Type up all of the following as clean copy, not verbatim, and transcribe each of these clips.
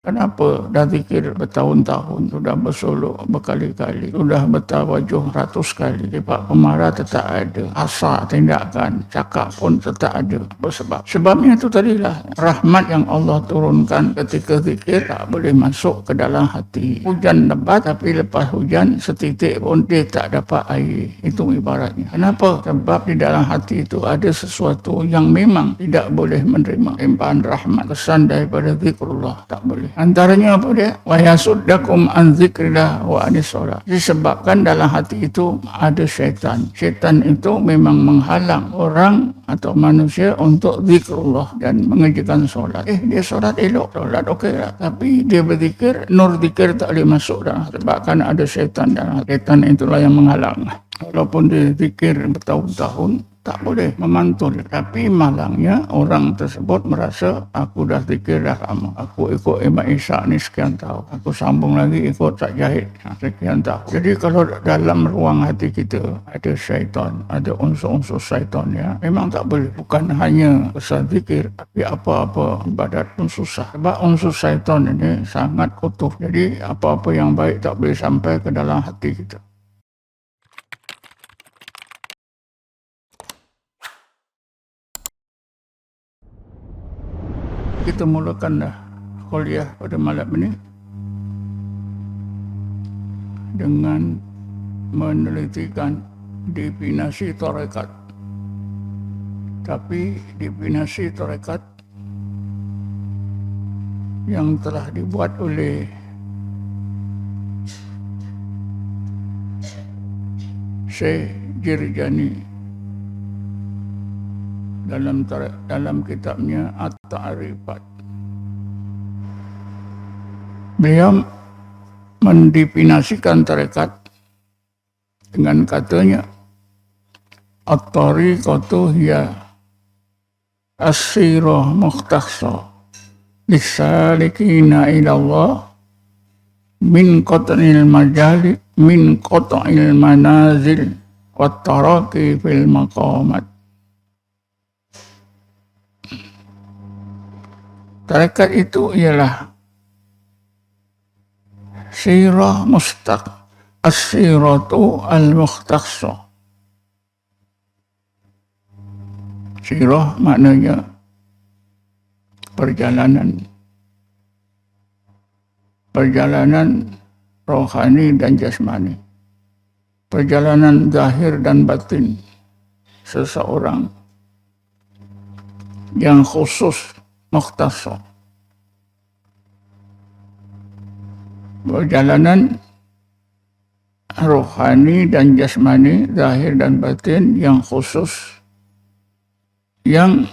Kenapa dah zikir bertahun-tahun, sudah bersolok berkali-kali, sudah bertawajuh ratus kali, sifat pemarah tetap ada, asa tindakan, cakap pun tetap ada. Bersebab sebabnya itu tadilah rahmat yang Allah turunkan ketika zikir tak boleh masuk ke dalam hati. Hujan lebat, tapi lepas hujan setitik pun dia tak dapat air. Itu ibaratnya. Kenapa? Sebab di dalam hati itu ada sesuatu yang memang tidak boleh menerima limpahan rahmat, kesan daripada zikrullah, tak boleh. Antaranya apa dia? Wa yasuddakum an zikrillah wa anis solat. Disebabkan dalam hati itu ada syaitan. Syaitan itu memang menghalang orang atau manusia untuk zikrullah dan mengerjakan solat. Dia solat elok, solat okey lah. Tapi dia berzikir, nur zikir tak boleh masuk dalam hati. Sebabkan ada syaitan dalam hati. Syaitan itulah yang menghalang. Walaupun dia zikir bertahun-tahun, tak boleh memantul. Tapi malangnya orang tersebut merasa aku dah zikir dah lama. Aku ikut Imam Isa ni sekian tahun. Aku sambung lagi ikut Cak Jahid sekian tahun. Jadi kalau dalam ruang hati kita ada syaitan, ada unsur-unsur syaitan ya, memang tak boleh. Bukan hanya kesan zikir, tapi apa-apa ibadat pun susah. Sebab unsur syaitan ini sangat kotor. Jadi apa-apa yang baik tak boleh sampai ke dalam hati kita. Kita mulakan dah kuliah pada malam ini dengan menelitikan definisi tarekat. Tapi definisi tarekat yang telah dibuat oleh Syekh Jirjani dalam kitabnya At-Ta'rifat. Beliau mendefinisikan tarekat dengan katanya at-tariqatu hiya as-sirah mukhtasah lis-salikina ila Allah min qat'il majali min qat'il manazil wat taraqi fil maqamat. Tarekat itu ialah sirah mustaq, as-siratu al-mukhtasah. Sirah maknanya perjalanan rohani dan jasmani, perjalanan zahir dan batin seseorang yang khusus, mukhtasar. Perjalanan rohani dan jasmani, zahir dan batin yang khusus, yang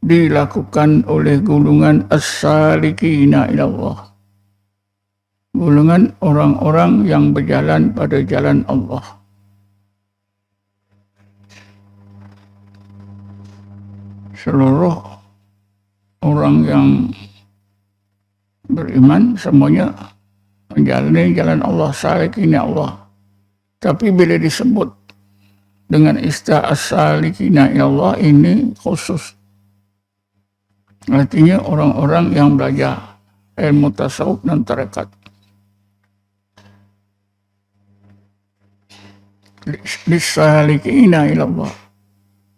dilakukan oleh golongan as-salikina ila Allah, golongan orang-orang yang berjalan pada jalan Allah. Seluruh orang yang beriman semuanya menjalani jalan Allah, salikina Allah. Tapi bila disebut dengan istilah as-salikina ila Allah, ini khusus. Artinya orang-orang yang belajar ilmu tasawuf dan tarekat. Lis-salikina ila Allah,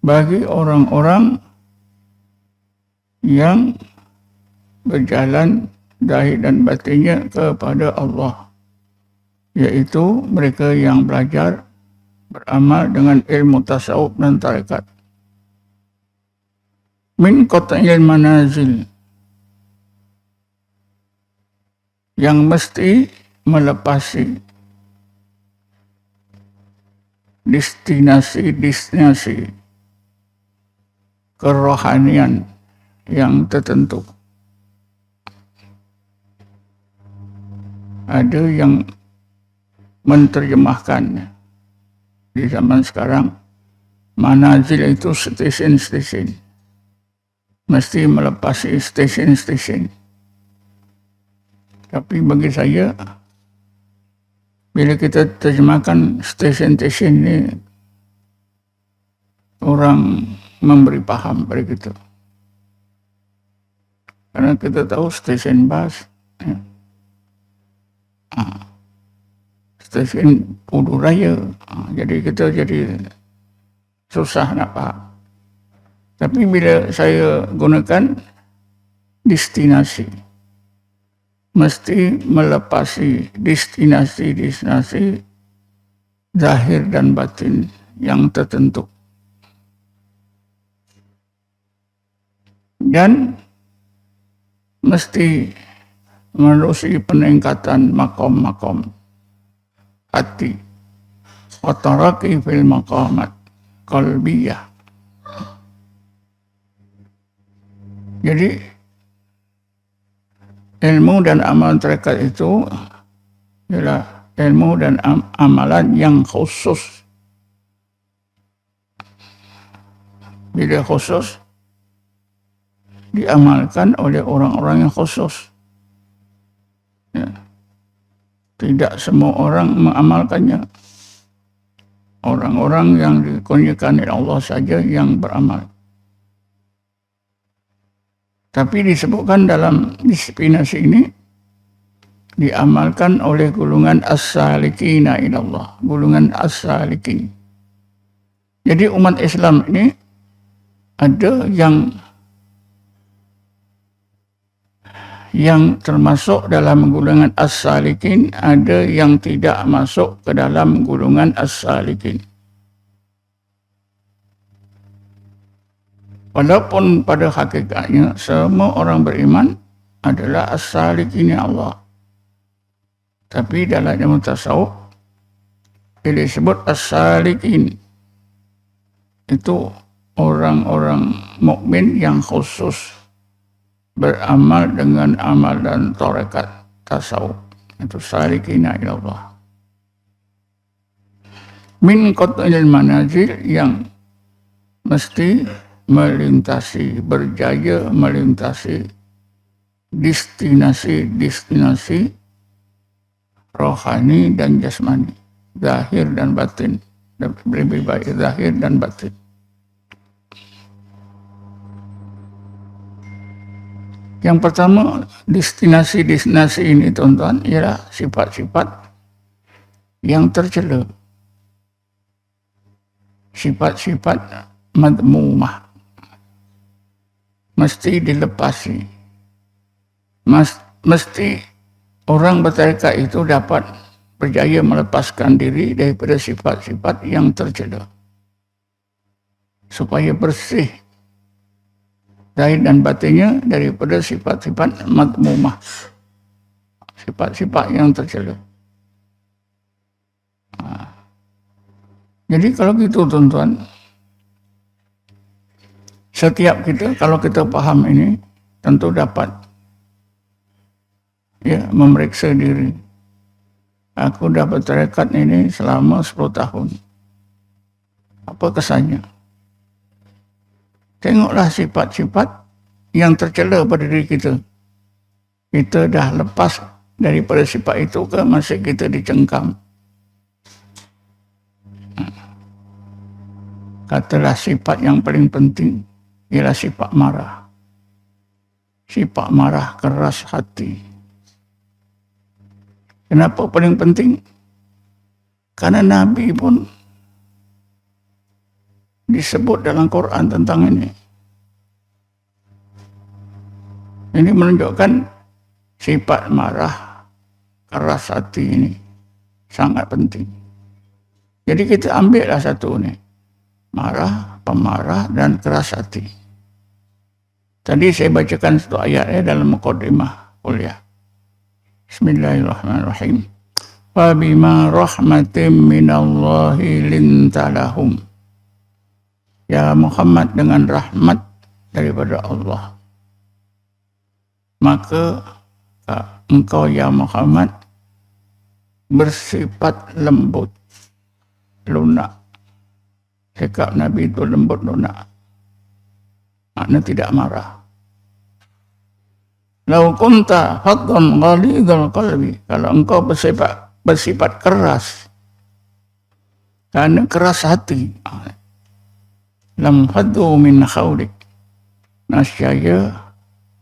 bagi orang-orang yang berjalan zahir dan batinnya kepada Allah, yaitu mereka yang belajar beramal dengan ilmu tasawuf dan tarekat. Min qat'il manazil, yang mesti melepasi destinasi kerohanian yang tertentu. Ada yang menterjemahkan di zaman sekarang, manazil itu stesen-stesen, mesti melepasi stesen-stesen. Tapi bagi saya, bila kita terjemahkan stesen-stesen ini, orang memberi paham pada kita. Karena kita tahu stesen bas, stesen Pudu Raya. Jadi kita jadi susah nak faham. Tapi bila saya gunakan destinasi, mesti melepasi destinasi zahir dan batin yang tertentu. Dan mesti menerusi peningkatan makom-makom hati. Wataraki fil maqamat qalbiyah. Jadi ilmu dan amalan tarekat itu ialah ilmu dan amalan yang khusus. Bila khusus diamalkan oleh orang-orang yang khusus. Ya. Tidak semua orang mengamalkannya. Orang-orang yang dikurniakan oleh Allah saja yang beramal. Tapi disebutkan dalam disiplinasi ini diamalkan oleh golongan as-salikina ilallah, golongan as-salikin. Jadi umat Islam ini ada yang termasuk dalam golongan as-salikin, ada yang tidak masuk ke dalam golongan as-salikin. Walaupun pada hakikatnya semua orang beriman adalah as-salikin Allah. Tapi dalam ilmu tasawuf bila disebut as-salikin itu orang-orang mukmin yang khusus beramal dengan amalan tarekat tasawuf. Itu salikina ilallah. Min qat'il manazil, yang mesti melintasi, berjaya melintasi destinasi rohani dan jasmani, zahir dan batin, lebih baik zahir dan batin. Yang pertama, destinasi ini tuan-tuan ialah sifat-sifat yang tercela. Sifat-sifat madmumah. Mesti dilepasi. Mesti orang bertarekat itu dapat berjaya melepaskan diri daripada sifat-sifat yang tercela. Supaya bersih zahir dan batinnya daripada sifat-sifat madmumah, sifat-sifat yang tercela. Jadi kalau gitu tuan-tuan, setiap kita kalau kita faham ini tentu dapat memeriksa diri. Aku dah bertarekat ini selama 10 tahun. Apa kesannya? Tengoklah sifat-sifat yang tercela pada diri kita. Kita dah lepas daripada sifat itu ke masih kita dicengkam? Katalah sifat yang paling penting ialah sifat marah. Sifat marah keras hati. Kenapa paling penting? Karena Nabi pun disebut dalam Quran tentang ini. Ini menunjukkan sifat marah, keras hati ini sangat penting. Jadi kita ambillah satu ni, marah, pemarah dan keras hati. Tadi saya bacakan satu ayat dalam mukadimah kuliah. Bismillahirrahmanirrahim. Fa bima rahmatin minallahi lintalahum. Ya Muhammad, dengan rahmat daripada Allah, maka engkau ya Muhammad bersifat lembut, lunak. Sikap Nabi itu lembut, lunak. Maknanya tidak marah. Lau kunta haddan ghalidhal qalbi, kalau engkau bersifat keras, karena keras hati, lam haddu min khawlik, nascaya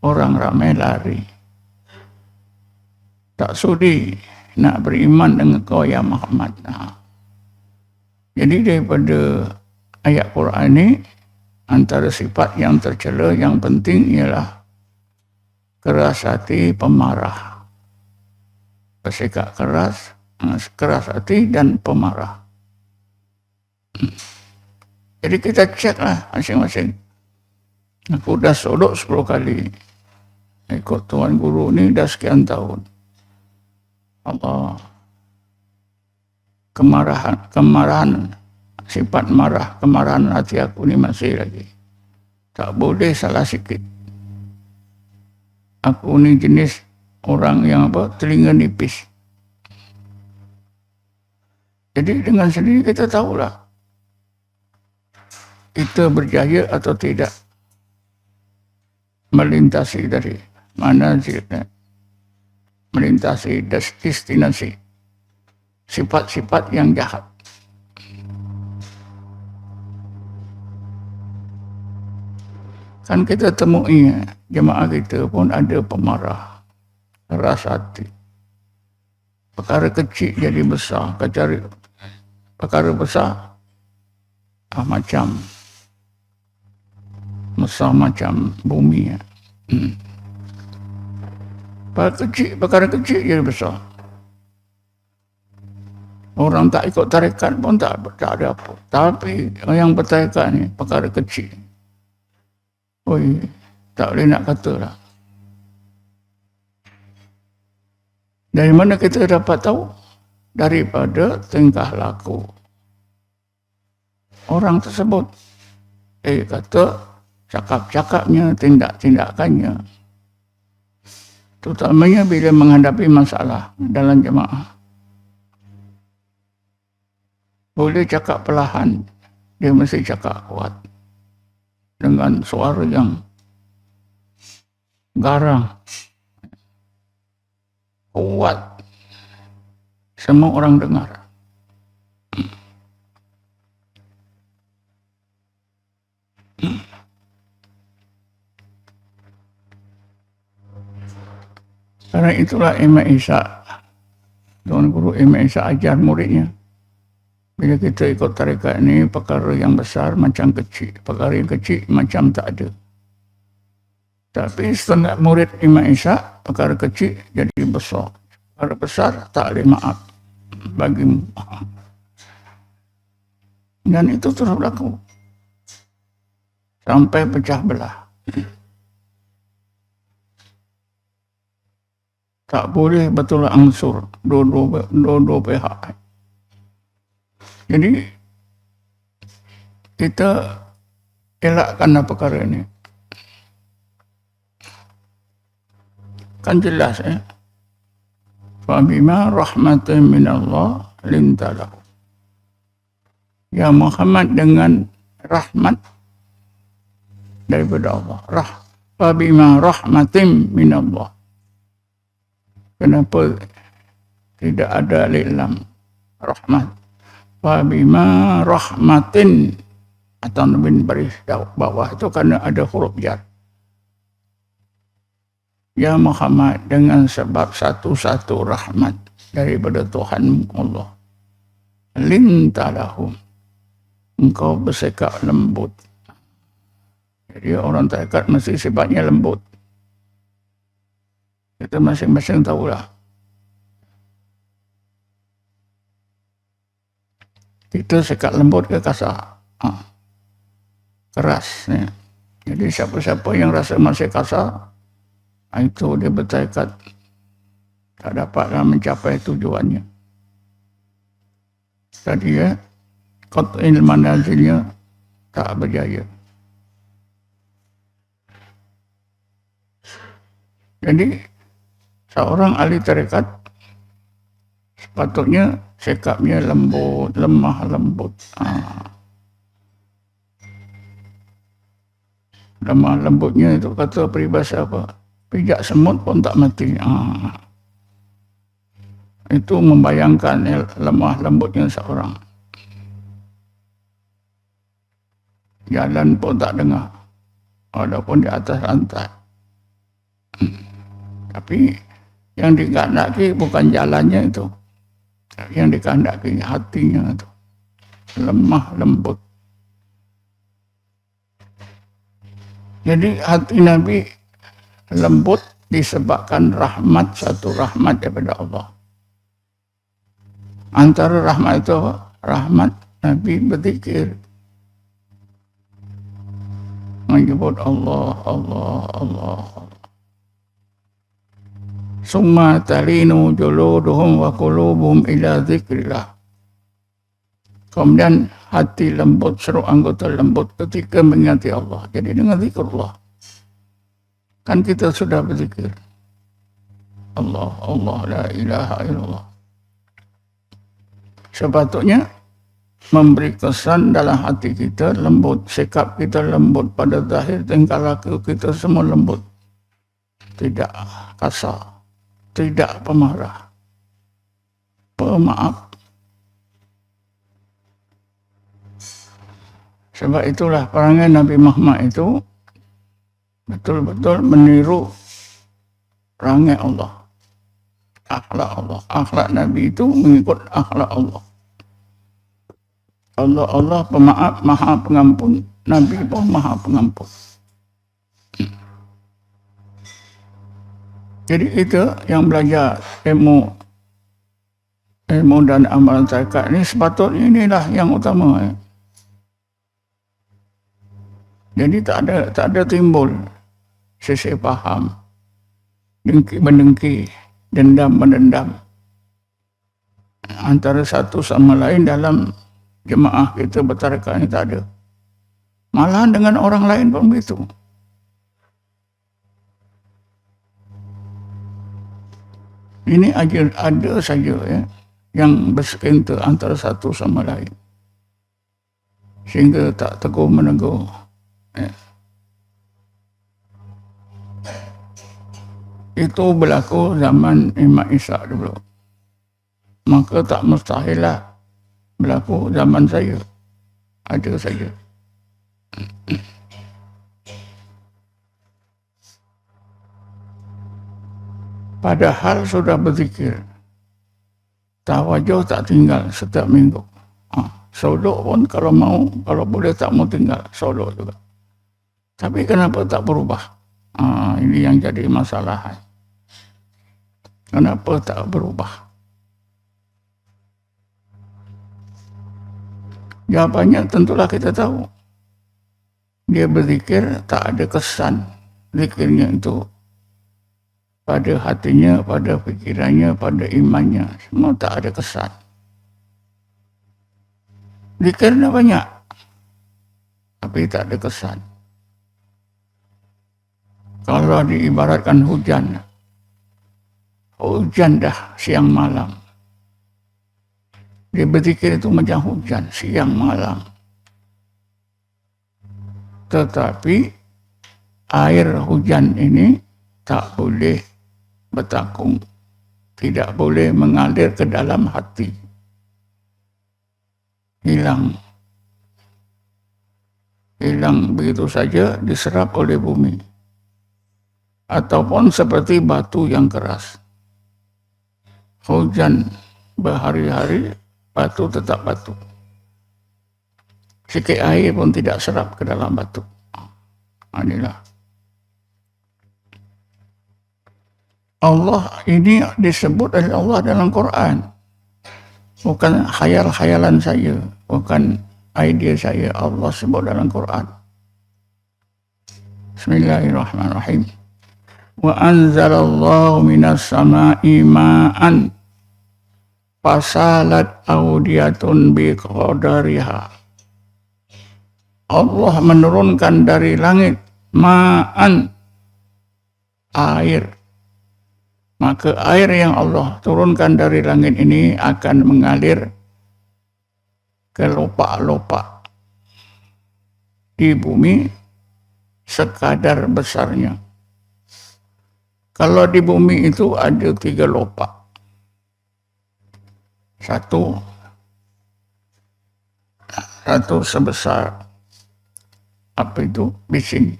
orang ramai lari. Tak sudi nak beriman dengan kau ya Muhammad. Jadi daripada ayat Quran ni, antara sifat yang tercela yang penting ialah keras hati, pemarah. Bersikap keras, keras hati dan pemarah. Jadi kita ceklah masing-masing. Aku dah sodok 10 kali. Ikut Tuan Guru ni dah sekian tahun. Allah. Kemarahan, sifat marah, kemarahan hati aku ni masih lagi. Tak boleh salah sikit. Aku ni jenis orang yang telinga nipis. Jadi dengan sendiri kita tahulah kita berjaya atau tidak melintasi dari mana melintasi destinasi sifat-sifat yang jahat. Kan kita temui jemaah kita pun ada pemarah, keras hati. Perkara kecil jadi besar, perkara besar macam besar macam bumi. Perkara kecil jadi besar. Orang tak ikut tarekat pun tak ada apa. Tapi yang bertarekat ni perkara kecil. Tak boleh nak kata lah. Dari mana kita dapat tahu? Daripada tingkah laku orang tersebut. Kata cakap-cakapnya, tindak-tindakannya. Terutamanya bila menghadapi masalah dalam jemaah. Boleh cakap perlahan, dia mesti cakap kuat. Dengan suara yang garang, kuat. Semua orang dengar. Karena itulah Imam Isa, Tuan Guru Imam Isa ajar muridnya. Bila kita ikut tarekat ni, perkara yang besar macam kecil. Perkara yang kecil macam tak ada. Tapi setengah murid Imam Isa, perkara kecil jadi besar. Perkara besar tak ada maaf bagimu. Dan itu terus berlaku. Sampai pecah belah. Tak boleh betul angsur dua-dua pihak. Jadi kita elakkanlah perkara ini. Kan jelas Fabima rahmatin minallah lintalahu. Ya Muhammad dengan rahmat daripada Allah. Fabima rahmatin minallah. Kenapa tidak ada lilam rahmat? Fabima rahmatin atau bin baris bawah itu karena ada huruf jar. Ya Muhammad dengan sebab satu-satu rahmat daripada Tuhan Allah. Lintalahum. Engkau bersikap lembut. Jadi orang tarekat mesti sifatnya lembut. Kita masing-masing tahulah. Kita sikap lembut ke kasar? Keras. Ya. Jadi siapa-siapa yang rasa masih kasar, itu dia bertarekat tak dapatlah mencapai tujuannya. Tadi qat'il manazilnya tak berjaya. Jadi seorang ahli tarekat sepatutnya sikapnya lembut, lemah lembut. Lemah lembutnya itu kata peribahasa apa? Pijak semut pun tak mati. Itu membayangkan lemah lembutnya seorang. Jalan pun tak dengar, walaupun di atas lantai. Tapi Yang dikehendaki bukan jalannya itu, yang dikehendaki hatinya itu lemah lembut. Jadi hati Nabi lembut disebabkan rahmat, satu rahmat daripada Allah. Antara rahmat itu rahmat Nabi berzikir, menyebut Allah, Allah, Allah. Summa talinu juluduhum wa qulubuhum ila dzikrillah. Kemudian hati lembut, seluruh anggota lembut ketika mengingati Allah. Jadi dengan zikrullah. Kan kita sudah berzikir. Allah, Allah, la ilaha illallah. Sepatutnya memberi kesan dalam hati kita lembut. Sikap kita lembut pada zahir, tingkah laku kita semua lembut. Tidak kasar. Tidak pemarah, pemaaf. Sebab itulah perangai Nabi Muhammad itu betul-betul meniru perangai Allah, akhlak Allah. Akhlak Nabi itu mengikut akhlak Allah. Allah pemaaf, maha pengampun. Nabi pun maha pengampun. Jadi kita yang belajar ilmu dan amalan tarekat ini sepatutnya inilah yang utama. Jadi tak ada timbul sisi paham, dengki mendengki, dendam menendam antara satu sama lain dalam jemaah kita bertarekat ini, tak ada. Malahan dengan orang lain pun begitu. Ini ada saja ya, yang bersekongkol antara satu sama lain, sehingga tak tegur menegur. Ya. Itu berlaku zaman Imam Ishaq dulu. Maka tak mustahillah berlaku zaman saya. Ada saja. Padahal sudah berzikir, tawajuh tak tinggal setiap minggu. Sodok pun kalau mau, kalau boleh tak mau tinggal, sodok juga. Tapi kenapa tak berubah? Ini yang jadi masalah. Kenapa tak berubah? Jawabannya tentulah kita tahu. Dia berzikir tak ada kesan. Zikirnya itu pada hatinya, pada pikirannya, pada imannya, semua tak ada kesan. Zikirnya banyak, tapi tak ada kesan. Kalau diibaratkan hujan dah siang malam. Dia berzikir itu macam hujan siang malam. Tetapi air hujan ini tak boleh bertakung, tidak boleh mengalir ke dalam hati. Hilang begitu saja, diserap oleh bumi. Ataupun seperti batu yang keras. Hujan berhari-hari, batu tetap batu. Sikit air pun tidak serap ke dalam batu. Inilah. Allah ini disebut oleh Allah dalam Quran. Bukan khayal-khayalan saya, bukan idea saya. Allah sebut dalam Quran. Bismillahirrahmanirrahim. Wa anzalallahu minas sama'i ma'an fasalat audiyatun biqadariha. Allah menurunkan dari langit ma'an, air. Maka air yang Allah turunkan dari langit ini akan mengalir ke lopak-lopak di bumi sekadar besarnya. Kalau di bumi itu ada 3 lopak. Satu sebesar apa itu? Bising.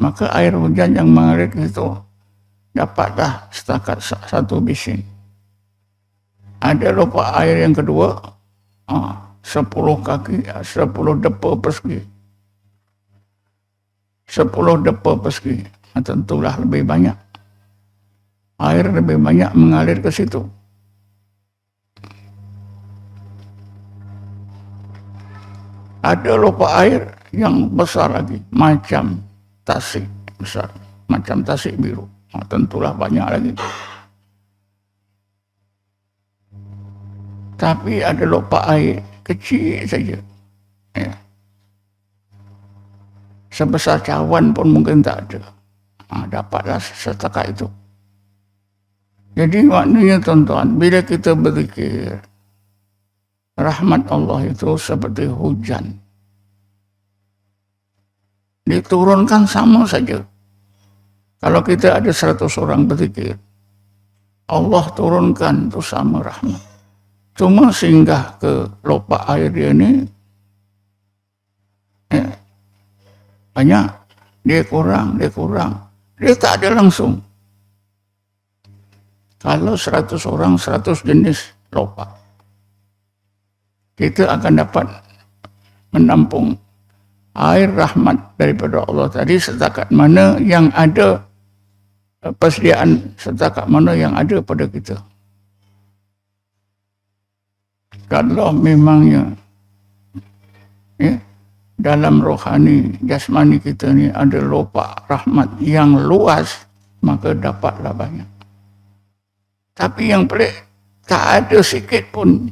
Maka air hujan yang mengalir ke situ dapatlah setakat satu bisin. Ada lopak air yang kedua, 10 kaki, 10 depa persegi. 10 depa persegi. Tentulah lebih banyak. Air lebih banyak mengalir ke situ. Ada lopak air yang besar lagi, macam tasik besar, macam tasik biru. Tentulah banyak lagi. Tapi ada lopak air kecil saja. Ya. Sebesar cawan pun mungkin tak ada. Dapatlah setakat itu. Jadi maknanya tuan-tuan, bila kita berzikir, rahmat Allah itu seperti hujan. Diturunkan sama saja. Kalau kita ada 100 orang berzikir, Allah turunkan itu sama rahmat. Cuma singgah ke lopak air dia ni, banyak, dia kurang. Dia tak ada langsung. Kalau 100 orang, 100 jenis lopak, kita akan dapat menampung air rahmat daripada Allah tadi setakat mana yang ada persediaan, setakat mana yang ada pada kita. Kalau memangnya dalam rohani jasmani kita ni ada lopak rahmat yang luas, maka dapatlah banyak. Tapi yang pelik, tak ada sikit pun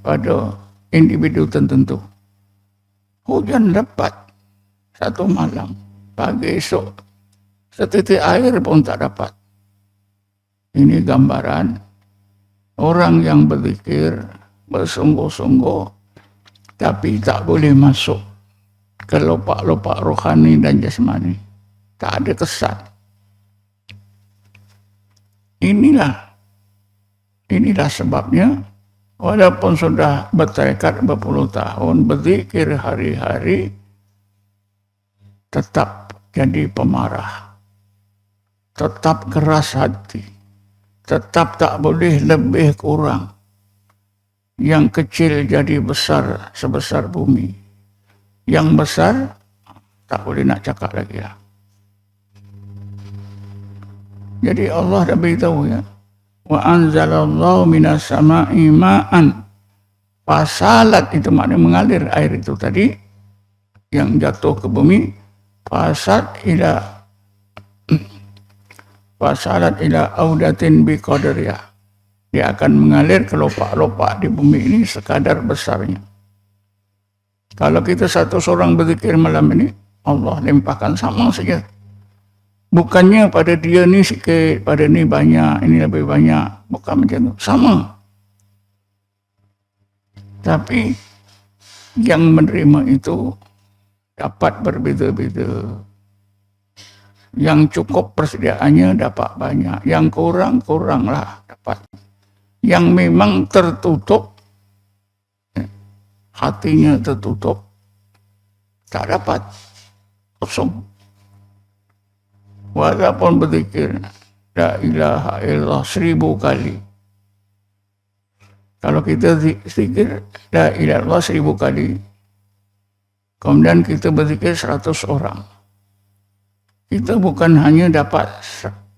pada individu tertentu. Hujan lebat satu malam, pagi esok setitik air pun tak dapat. Ini gambaran orang yang berzikir bersungguh-sungguh tapi tak boleh masuk ke lopak-lopak rohani dan jasmani. Tak ada kesan. Inilah sebabnya walaupun sudah bertekad berpuluh tahun berzikir hari-hari, tetap jadi pemarah, tetap keras hati, tetap tak boleh lebih kurang. Yang kecil jadi besar sebesar bumi. Yang besar tak boleh nak cakap lagi lah. Jadi Allah dah beritahu ya, wa anzalallahu minas sama'i ma'an. Fasalat itu maknanya mengalir air itu tadi yang jatuh ke bumi. Fasalat ila audatin biqadariyah. Dia akan mengalir ke lopak-lopak di bumi ini sekadar besarnya. Kalau kita 100 orang berzikir malam ini, Allah limpahkan sama saja. Bukannya pada dia ni sikit, pada ni banyak, ini lebih banyak. Bukan macam itu. Sama. Tapi yang menerima itu dapat berbeza-beza. Yang cukup persediaannya dapat banyak. Yang kuranglah dapat. Yang memang tertutup, hatinya tertutup, tak dapat, kosong. Walaupun berzikir la ilaha illallah 1000 kali. Kalau kita zikir la ilaha illallah 1000 kali, kemudian kita berzikir 100 orang, kita bukan hanya dapat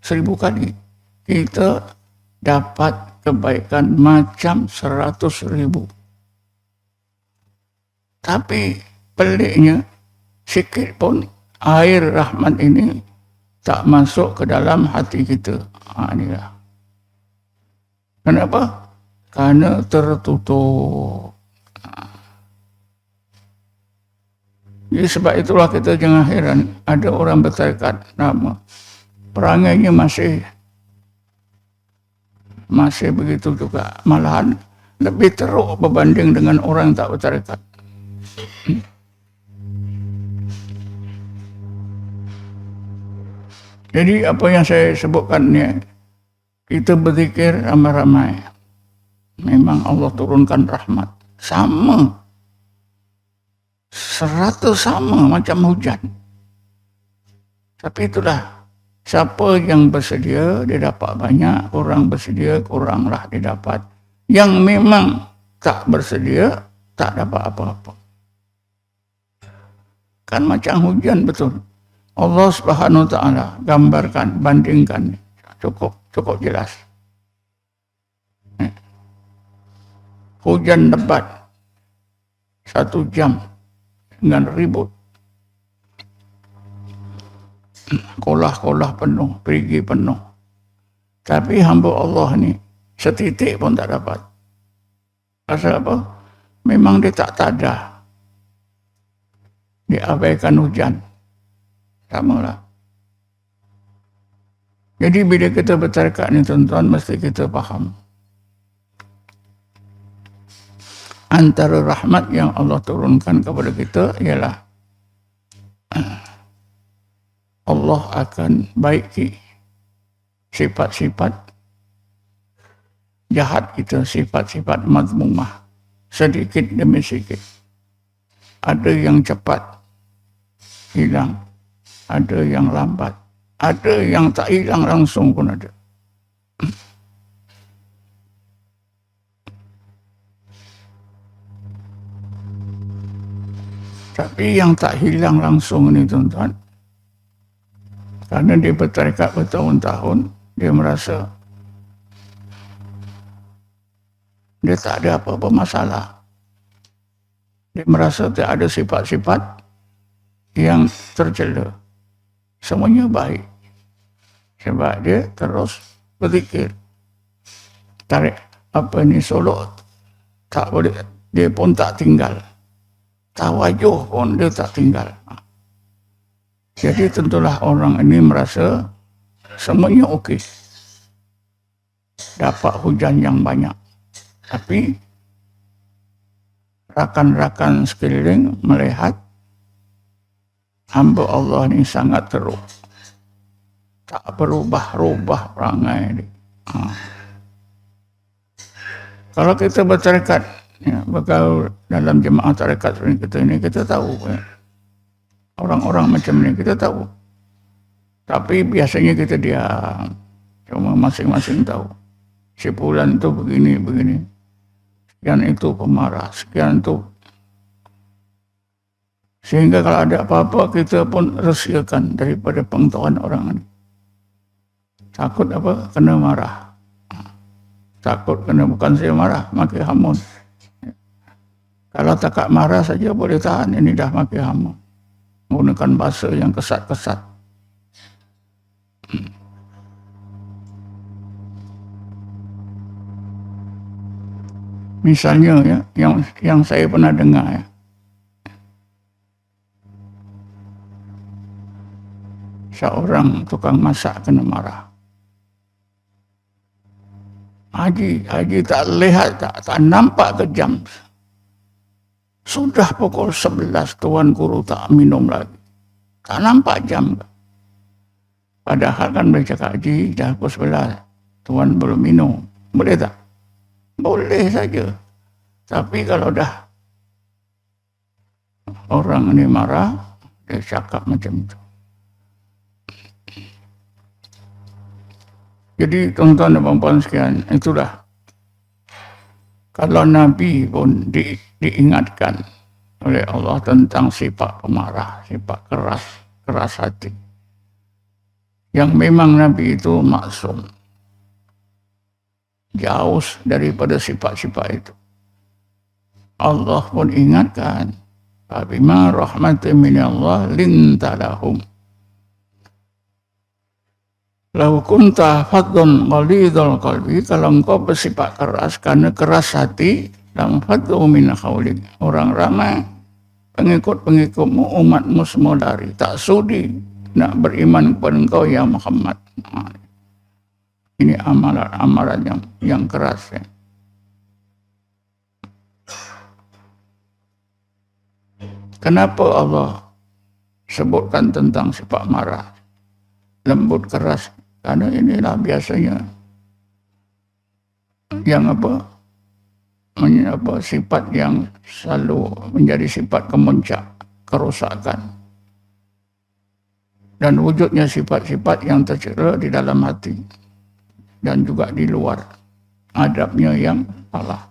1000 kali, kita dapat kebaikan macam 100.000. Tapi peliknya, sikit pun air rahmat ini tak masuk ke dalam hati kita. Inilah. Kenapa? Karena tertutup. Jadi sebab itulah kita jangan heran ada orang bertekad nama, perangainya masih begitu juga, malahan lebih teruk berbanding dengan orang tak bertarekat. Jadi apa yang saya sebutkan ni, kita berzikir ramai-ramai, memang Allah turunkan rahmat sama, 100 sama macam hujan. Tapi itulah Siapa yang bersedia, dia dapat banyak. Orang bersedia, kuranglah dia dapat. Yang memang tak bersedia, tak dapat apa-apa. Kan macam hujan betul. Allah Subhanahu Wa Taala gambarkan, bandingkan. Cukup jelas. Hujan lebat 1 jam dengan ribut. Kolah-kolah penuh, perigi penuh. Tapi hamba Allah ni setitik pun tak dapat. Pasal apa? Memang dia tak tadah. Dia abaikan hujan. Samalah. Jadi bila kita bertarekat ni tuan-tuan, mesti kita faham. Antara rahmat yang Allah turunkan kepada kita ialah Allah akan baiki sifat-sifat jahat kita, sifat-sifat mazmumah sedikit demi sedikit. Ada yang cepat hilang, ada yang lambat, ada yang tak hilang langsung pun ada. Tapi yang tak hilang langsung ni tuan-tuan, kerana dia bertarekat bertahun-tahun, dia merasa dia tak ada apa-apa masalah. Dia merasa tak ada sifat-sifat yang tercela. Semuanya baik. Sebab dia terus berzikir. Tarik apa ni solok, tak boleh, dia pun tak tinggal. Tawajuh pun dia tak tinggal. Jadi tentulah orang ini merasa semuanya okey. Dapat hujan yang banyak. Tapi rakan-rakan sekeliling melihat hamba Allah ni sangat teruk. Tak berubah-ubah perangai dia. Kalau kita bertarekat, ya, bergaul dalam jemaah tarekat seperti kita ini, kita tahu ya, orang-orang macam ni kita tahu. Tapi biasanya kita diam. Cuma masing-masing tahu. Si fulan tu begini. Sekian itu pemarah. Sekian itu. Sehingga kalau ada apa-apa kita pun rahsiakan daripada pengetahuan orang ini. Takut apa? Kena marah. Takut kena bukan saya marah, maki hamun. Kalau takak marah saja boleh tahan, ini dah maki hamun. Menggunakan bahasa yang kesat-kesat. Misalnya ya, yang saya pernah dengar ya. Seorang tukang masak kena marah. Haji tak lihat, tak nampak ke jam. Sudah pukul 11 Tuan Guru tak minum lagi. Tak nampak jam. Padahal kan boleh cakap, Haji dah pukul 11. Tuan belum minum. Boleh tak? Boleh saja. Tapi kalau dah orang ni marah, dia cakap macam itu. Jadi tuan-tuan dan puan-puan sekalian, itulah. Kalau Nabi pun diingatkan oleh Allah tentang sifat pemarah, sifat keras hati. Yang memang Nabi itu maksum. Jauh daripada sifat-sifat itu. Allah pun ingatkan, Fabima rahmatin minallah linta lahum. Lau kunta fadun ghalidhal qalbi, kalau engkau bersifat keras karena keras hati, lam faddu min hawlik. Orang ramai pengikut-pengikutmu, umatmu semua lari, tak sudi nak beriman kepada engkau ya Muhammad. Ini amalan yang keras ya. Kenapa Allah sebutkan tentang sifat marah, lembut, keras? Karena inilah biasanya yang sifat yang selalu menjadi sifat kemuncak kerosakan. dan wujudnya sifat-sifat yang tercela di dalam hati dan juga di luar adabnya yang salah.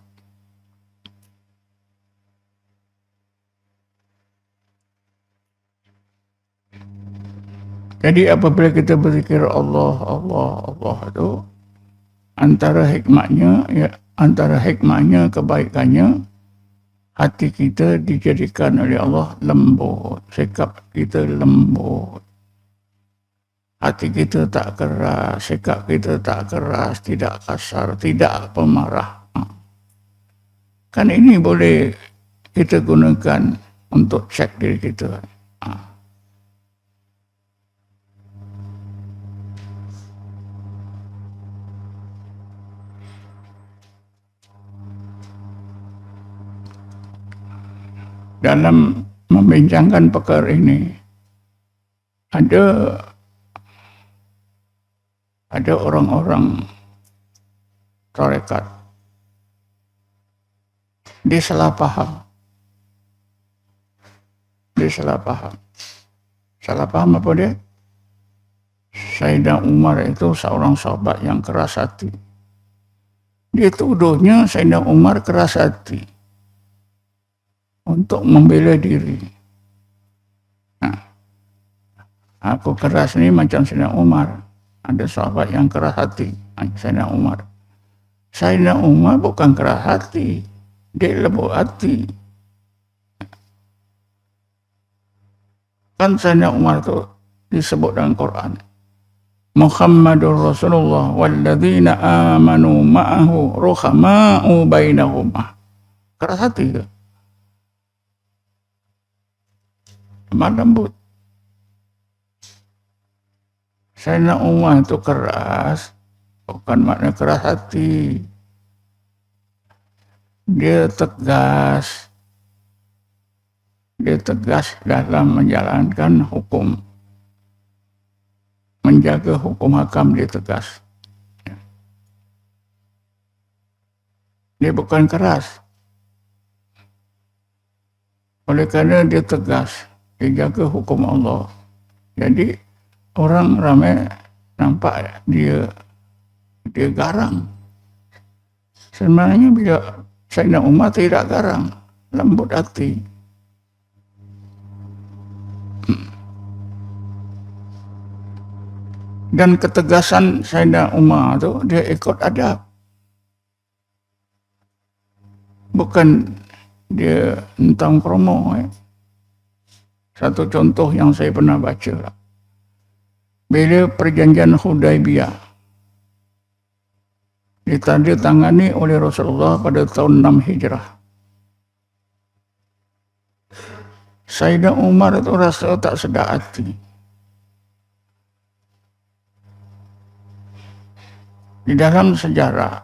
Jadi apabila kita berzikir Allah, Allah, Allah itu antara hikmahnya kebaikannya, hati kita dijadikan oleh Allah lembut, sikap kita lembut. Hati kita tak keras, sikap kita tak keras, tidak kasar, tidak pemarah. Kan ini boleh kita gunakan untuk cek diri kita. Dalam membincangkan perkara ini, ada orang-orang tarekat, dia salah paham. Salah paham apa dia? Sayyidina Umar itu seorang sahabat yang keras hati. Dia tuduhnya Sayyidina Umar keras hati untuk membela diri. Nah, aku keras ni macam Sayyidina Umar. Ada sahabat yang keras hati, Sayyidina Umar. Sayyidina Umar bukan keras hati, dia lembut hati. Kan Sayyidina Umar tu disebut dalam Quran, Muhammadur Rasulullah walladzina amanu ma'ahu ruhama'u bainahum. Keras hati ke? Lemah lembut. Sayyidina Umar itu keras, bukan makna keras hati. Dia tegas dalam menjalankan hukum. Menjaga hukum hakam, dia tegas. Dia bukan keras. Oleh kerana dia tegas, dia jaga hukum Allah. Jadi orang ramai nampak dia garang. Sebenarnya bila Sayyidina Umar tidak garang, lembut hati. Dan ketegasan Sayyidina Umar tu dia ikut adab. Bukan dia tentang promo. Satu contoh yang saya pernah baca. Bila perjanjian Hudaibiyah ditandatangani oleh Rasulullah pada tahun 6 Hijrah. Sayyidina Umar itu rasa tak sedar hati. Di dalam sejarah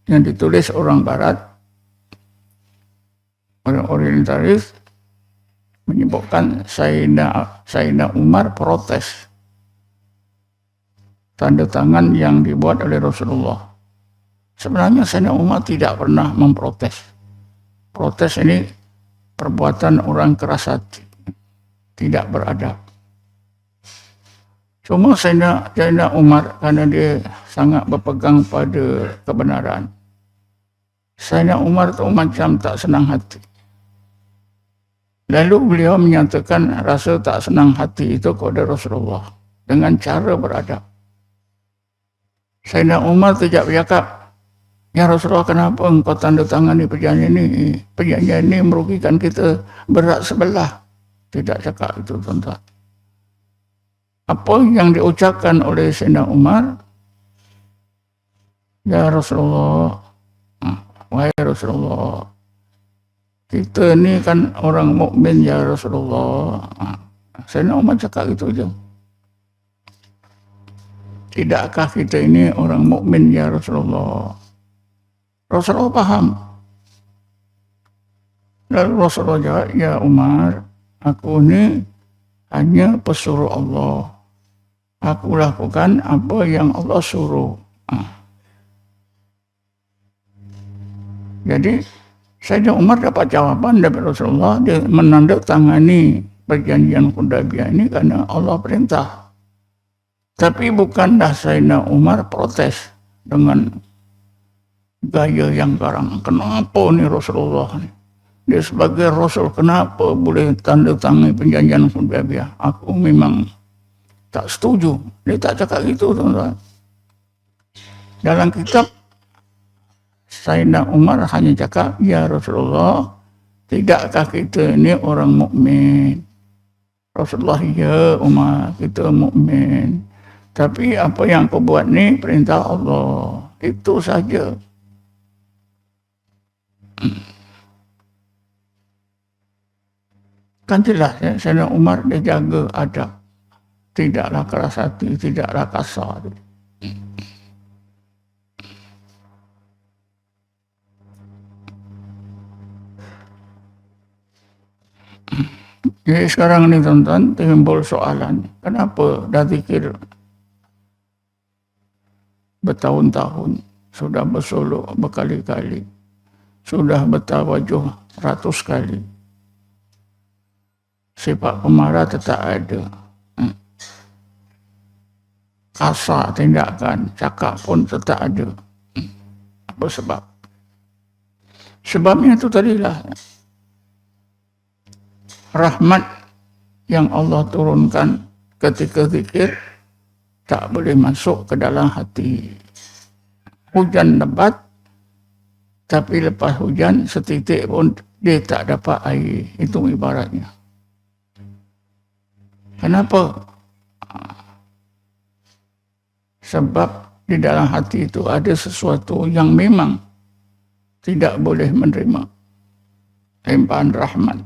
yang ditulis orang Barat, orang orientalis, menyebutkan Sayyidina Umar protes tanda tangan yang dibuat oleh Rasulullah. Sebenarnya Sayyidina Umar tidak pernah memprotes. Protes ini perbuatan orang keras hati, tidak beradab. Cuma Sayyidina Umar kerana dia sangat berpegang pada kebenaran. Sayyidina Umar tu macam tak senang hati. Lalu beliau menyatakan rasa tak senang hati itu kepada Rasulullah dengan cara beradab. Sayyidina Umar tidak bercakap, "Ya Rasulullah, kenapa engkau tanda tangani perjanjian ini? Perjanjian ini merugikan kita berat sebelah." Tidak cakap itu, tuan-tuan. Apa yang diucapkan oleh Sayyidina Umar, "Ya Rasulullah, wahai Rasulullah, kita ni kan orang mukmin ya Rasulullah." Sayyidina Umar cakap itu je. "Tidakkah kita ini orang mukmin ya Rasulullah?" Rasulullah faham. Lalu Rasulullah jawab, "Ya Umar, aku ni hanya pesuruh Allah. Aku lakukan apa yang Allah suruh." Jadi Sayyidina Umar dapat jawaban dari Rasulullah, dia menandatangani perjanjian Hudaybiyah ini karena Allah perintah. Tapi bukanlah Sayyidina Umar protes dengan gaya yang garang. Kenapa nih Rasulullah nih? Dia sebagai Rasul, kenapa boleh tanda tangan perjanjian Hudaybiyah? Aku memang tak setuju. Dia tak cakap gitu, tuan-tuan. Dalam kitab, Sayyidina Umar hanya cakap, ya Rasulullah, tidakkah kita ini orang mukmin? Rasulullah, ya Umar, kita mukmin. Tapi apa yang kau buat ni perintah Allah. Itu saja. Kan jelas ya, Sayyidina Umar dia jaga adab. Tidaklah keras hati, tidaklah kasar. Jadi sekarang ni tuan-tuan timbul soalan, kenapa dah zikir bertahun-tahun, sudah bersolok berkali-kali, sudah bertawajuh ratus kali, sifat pemarah tetap ada, kasar tindakan, cakap pun tetap ada. Apa sebab? Sebabnya itu tadilah rahmat yang Allah turunkan ketika zikir tak boleh masuk ke dalam hati. Hujan lebat, tapi lepas hujan setitik pun dia tak dapat air. Itu ibaratnya. Kenapa? Sebab di dalam hati itu ada sesuatu yang memang tidak boleh menerima limpahan rahmat.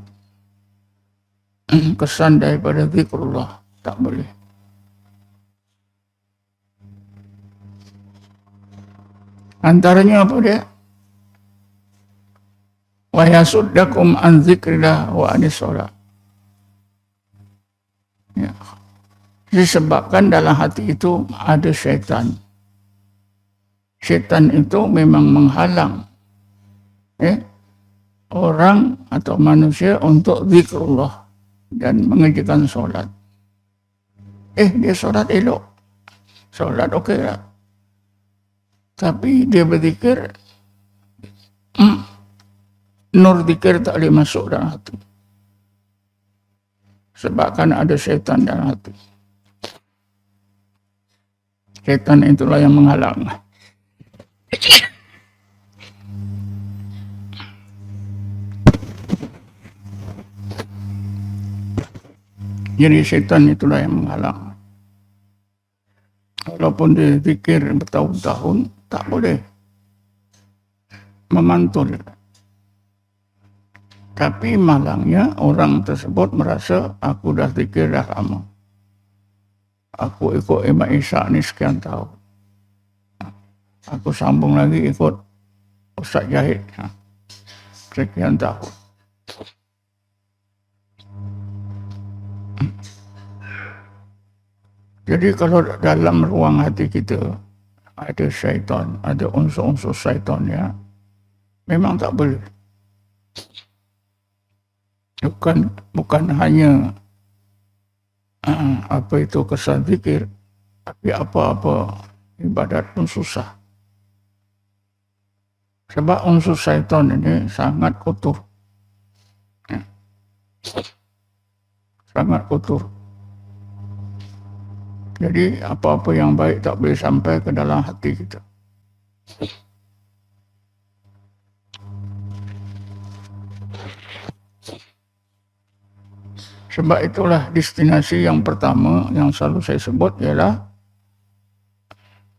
Kesan daripada zikrullah tak boleh. Antaranya apa dia? Wa yasuddakum an dzikrillah wa anis shalah. Ya. Disebabkan dalam hati itu ada syaitan. Syaitan itu memang menghalang orang atau manusia untuk zikrullah dan mengerjakan solat. Dia solat elok. Solat okey lah. Tapi dia berzikir, nur zikir tak boleh masuk dalam hati. Sebabkan ada syaitan dalam hati. Syaitan itulah yang menghalang. Jadi syaitan itulah yang menghalang. Walaupun dia zikir bertahun-tahun, tak boleh memantul. Tapi malangnya orang tersebut merasa aku dah zikir dah lama. Aku ikut Imam Ishaq ni sekian tahun. Aku sambung lagi ikut Ustaz Jahid sekian tahun. Jadi kalau dalam ruang hati kita ada syaitan, ada unsur-unsur syaitan ya, memang tak boleh. Bukan hanya apa itu kesan zikir, tapi apa-apa ibadat pun susah. Sebab unsur syaitan ini sangat kotor. Sangat kotor. Jadi apa-apa yang baik tak boleh sampai ke dalam hati kita. Sebab itulah destinasi yang pertama yang selalu saya sebut ialah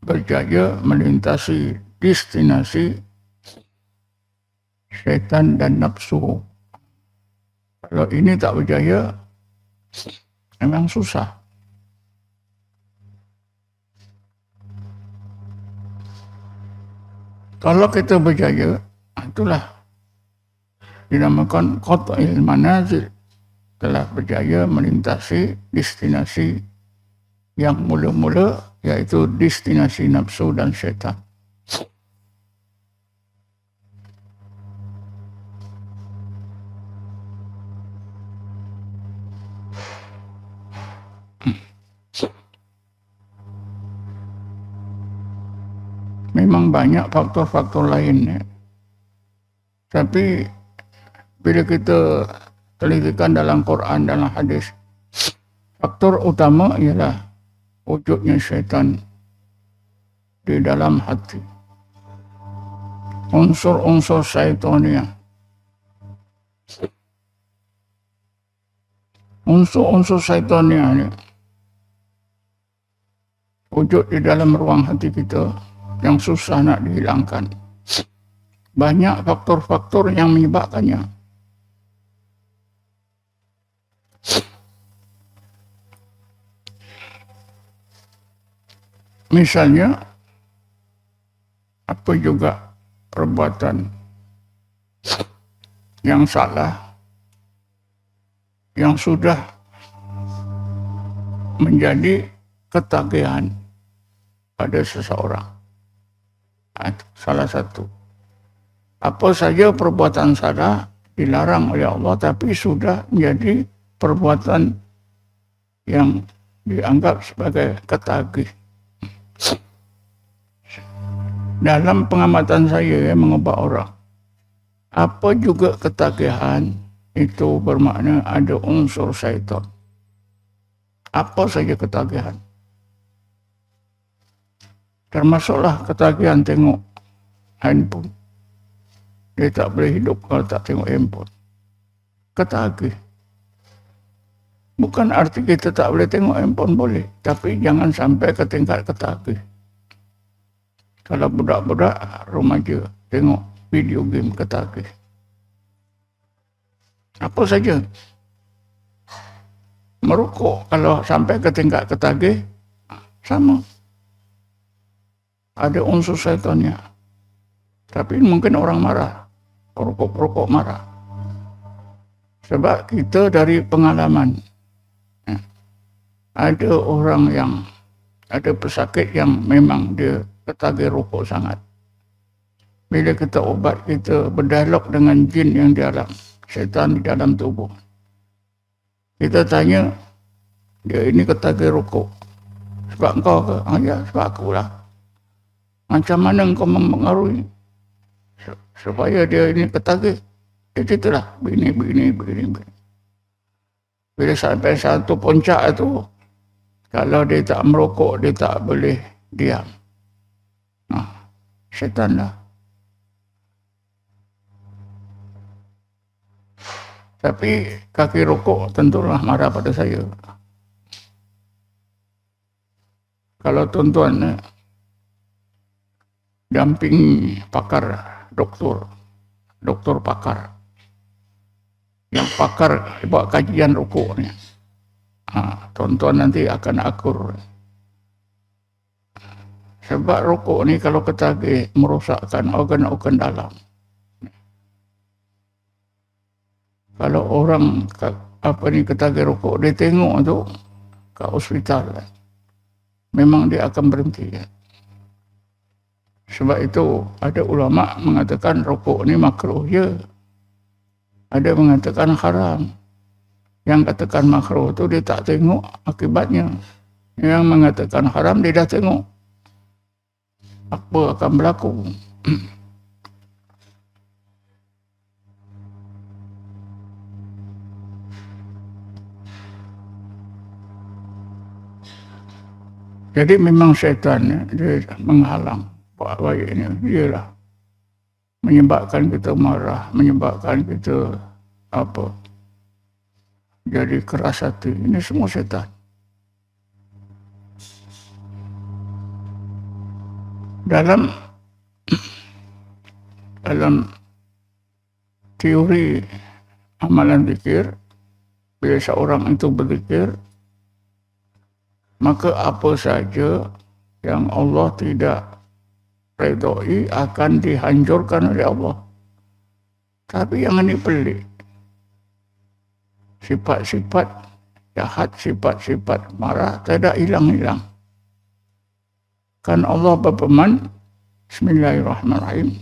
berjaya melintasi destinasi syaitan dan nafsu. Kalau ini tak berjaya, memang susah. Kalau kita berjaya, itulah dinamakan qat'il manazil, telah berjaya melintasi destinasi yang mula-mula, iaitu destinasi nafsu dan syaitan. Memang banyak faktor-faktor lainnya. Tapi bila kita telitikan dalam Quran, dalam hadis, faktor utama ialah wujudnya syaitan di dalam hati. Unsur-unsur syaitania. Unsur-unsur syaitania ni wujud di dalam ruang hati kita yang susah nak dihilangkan. Banyak faktor-faktor yang menyebabkannya. Misalnya, apa juga perbuatan yang salah, yang sudah menjadi ketagihan pada seseorang. Salah satu. Apa saja perbuatan salah dilarang oleh Allah, tapi sudah menjadi perbuatan yang dianggap sebagai ketagih. Dalam pengamatan saya mengubat orang, apa juga ketagihan itu bermakna ada unsur syaitan. Apa saja ketagihan. Termasuklah ketagihan tengok handphone. Dia tak boleh hidup kalau tak tengok handphone. Ketagih. Bukan arti kita tak boleh tengok handphone, boleh. Tapi jangan sampai ke tingkat ketagih. Kalau budak-budak remaja tengok video game ketagih. Apa saja. Merokok kalau sampai ke tingkat ketagih, sama. Ada unsur syaitannya. Tapi mungkin orang marah. Perokok-perokok marah. Sebab kita dari pengalaman. Ada orang yang ada pesakit yang memang dia ketagih rokok sangat. Bila kita ubat, kita berdialog dengan jin yang di dalam, syaitan di dalam tubuh. Kita tanya, dia ini ketagih rokok. Sebab engkau ke? Ya, sebab akulah. Macam mana engkau mempengaruhi supaya dia ini ketagih? Dia ceritalah, begini. Bila sampai satu puncak itu, kalau dia tak merokok, dia tak boleh diam. Syaitan lah. Tapi kaki rokok tentulah marah pada saya. Kalau tuan-tuan damping pakar, doktor pakar, yang pakar buat kajian rokok ni, tuan-tuan nanti akan akur. Sebab rokok ni kalau ketagih merosakkan organ-organ dalam. Kalau orang ketagih rokok, dia tengok tu ke hospital, memang dia akan berhenti. Sebab itu ada ulama mengatakan rokok ni makruh je. Ada mengatakan haram. Yang katakan makruh tu dia tak tengok akibatnya. Yang mengatakan haram dia dah tengok apa akan berlaku. Jadi memang syaitan dia menghalang buat baik ni. Dia lah menyebabkan kita marah, menyebabkan kita jadi keras hati. Ini semua syaitan. Dalam teori amalan zikir, bila seorang itu berzikir, maka apa saja yang Allah tidak redai akan dihancurkan oleh Allah. Tapi yang ini pelik. Sifat-sifat jahat, sifat-sifat marah tidak hilang-hilang. Kan Allah berfirman, Bismillahirrahmanirrahim.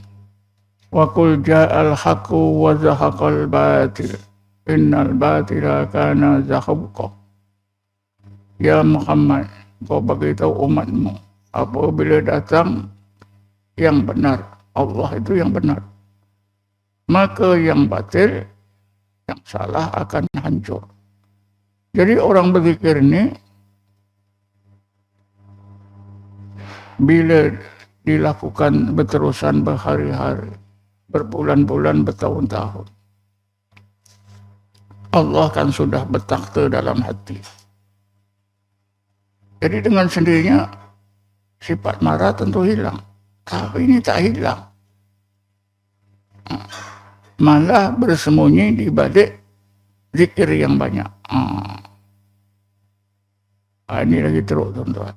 Wa qul ja'al haqqu wa zahaqal batil. Innal batila kana zahuqa. Ya Muhammad, kau beritahu umatmu, apabila datang yang benar. Allah itu yang benar. Maka yang batil, yang salah akan hancur. Jadi orang berzikir ini bila dilakukan berterusan berhari-hari, berbulan-bulan, bertahun-tahun, Allah kan sudah bertakhta dalam hati. Jadi dengan sendirinya sifat marah tentu hilang. Tapi ini tak hilang. Malah bersembunyi di balik zikir yang banyak. Ini lagi teruk, tuan-tuan.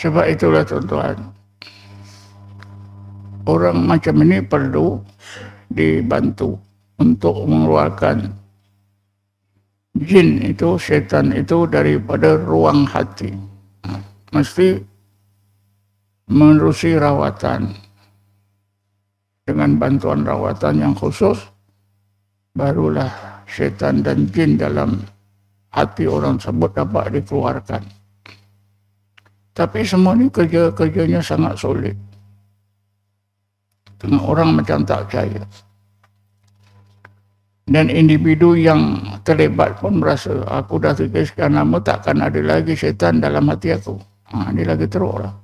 Sebab itulah, tuan-tuan, orang macam ini perlu dibantu untuk mengeluarkan jin itu, syaitan itu daripada ruang hati. Mesti menerusi rawatan. Dengan bantuan rawatan yang khusus, barulah syaitan dan jin dalam hati orang tersebut dapat dikeluarkan. Tapi semua ini kerja-kerjanya sangat sulit. Tengah orang macam tak percaya. Dan individu yang terlibat pun merasa, aku dah fikir sekian lama takkan ada lagi syaitan dalam hati aku. Ini lagi teruk lah.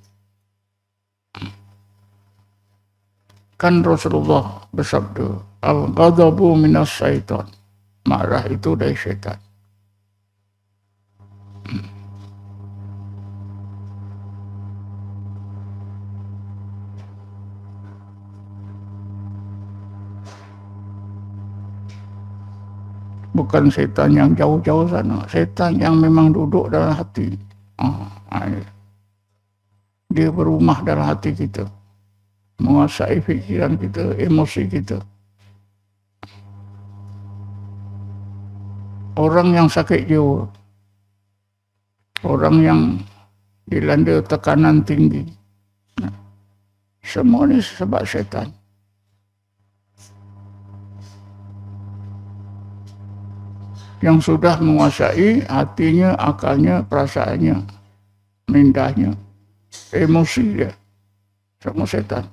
Kan Rasulullah bersabda, al-ghadabu minas syaitan. Marah itu dari syaitan. Bukan setan yang jauh-jauh sana, setan yang memang duduk dalam hati. Dia berumah dalam hati kita, menguasai fikiran kita, emosi kita. Orang yang sakit jiwa, orang yang dilanda tekanan tinggi, semua ini sebab setan. Yang sudah menguasai hatinya, akalnya, perasaannya, mindahnya, emosi dia, semua setan.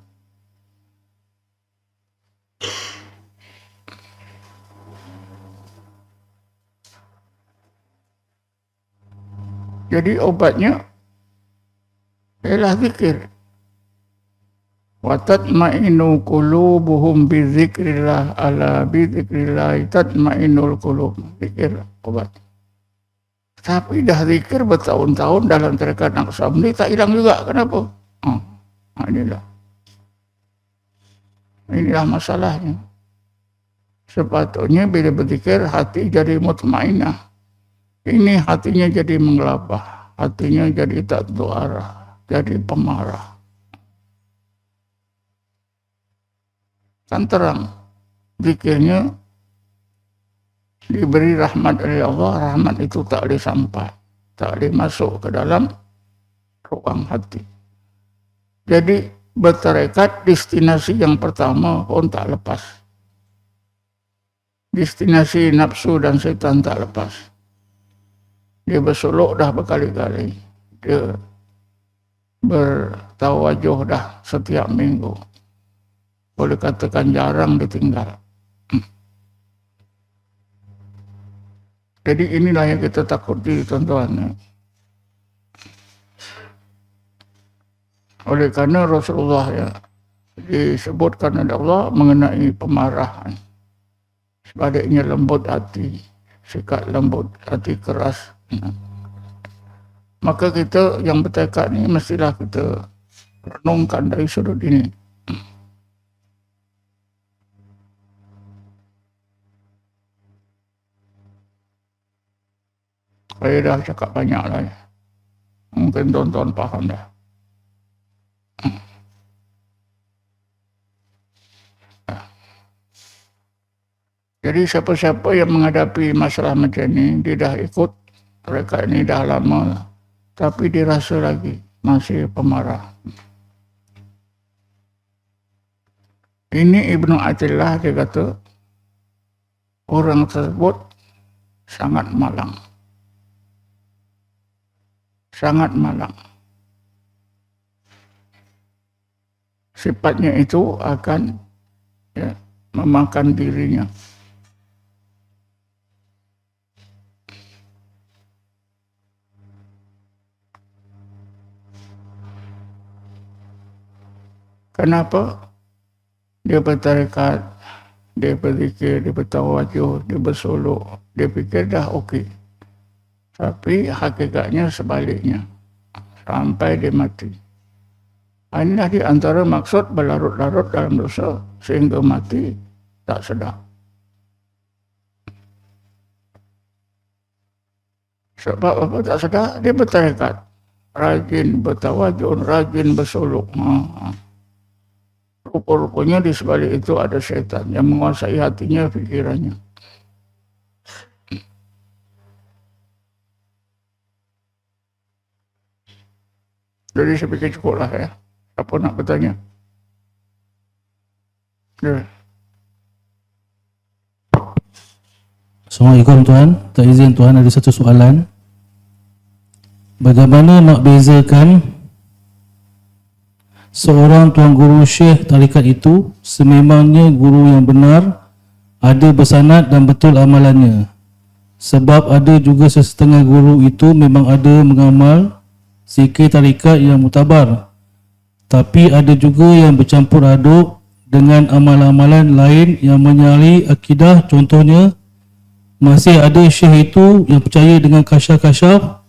Jadi obatnya ialah zikir. Wa tatma'innu qulubuhum bi dzikrillah, ala bi dzikrillah tatma'innul qulub. Zikir obat. Tapi dah zikir bertahun-tahun dalam tarekat Naqsyabandi tak hilang juga. Kenapa? Inilah masalahnya. Sepatutnya bila berzikir hati jadi mutmainah. Ini hatinya jadi menggelabah, hatinya jadi tak tahu arah, jadi pemarah. Kan terang, zikirnya diberi rahmat oleh Allah, rahmat itu tak boleh sampai, tak boleh masuk ke dalam ruang hati. Jadi bertarekat destinasi yang pertama pun tak lepas. Destinasi nafsu dan setan tak lepas. Dia bersuluk dah berkali-kali. Dia bertawajuh dah setiap minggu. Boleh katakan jarang ditinggal. Jadi inilah yang kita takuti, tuan-tuan. Oleh karena Rasulullah ya disebutkan oleh Allah mengenai pemarahan. Sebaliknya lembut hati, sikap lembut, hati keras. Maka kita yang bertekad ni mestilah kita renungkan dari sudut ini. Saya dah cakap banyak lah ya. Mungkin tuan-tuan faham dah. Jadi siapa-siapa yang menghadapi masalah macam ni, dia dah ikut mereka ini dah lama, tapi dia rasa lagi masih pemarah. Ini Ibnu Athilah dia kata, orang tersebut sangat malang. Sangat malang. Sifatnya itu akan memakan dirinya. Kenapa? Dia bertarekat, dia berzikir, dia bertawajuh, dia bersolok, dia fikir dah okey. Tapi hakikatnya sebaliknya. Sampai dia mati. Inilah di antara maksud berlarut-larut dalam dosa sehingga mati tak sedar. Sebab apa tak sedar? Dia bertarekat. Rajin bertawajuh, rajin bersolok. Rupa-rupanya di sebalik itu ada syaitan yang menguasai hatinya, fikirannya. Jadi saya fikir cukuplah ya. Apa nak bertanya? Ya. Assalamualaikum Tuan. Tak izin Tuan, ada satu soalan. Bagaimana nak bezakan seorang tuan guru syekh tarikat itu sememangnya guru yang benar, ada bersanad dan betul amalannya? Sebab ada juga sesetengah guru itu memang ada mengamal zikir tarikat yang mutabar, tapi ada juga yang bercampur aduk dengan amalan-amalan lain yang menyalahi akidah. Contohnya, masih ada syekh itu yang percaya dengan kasyaf-kasyaf,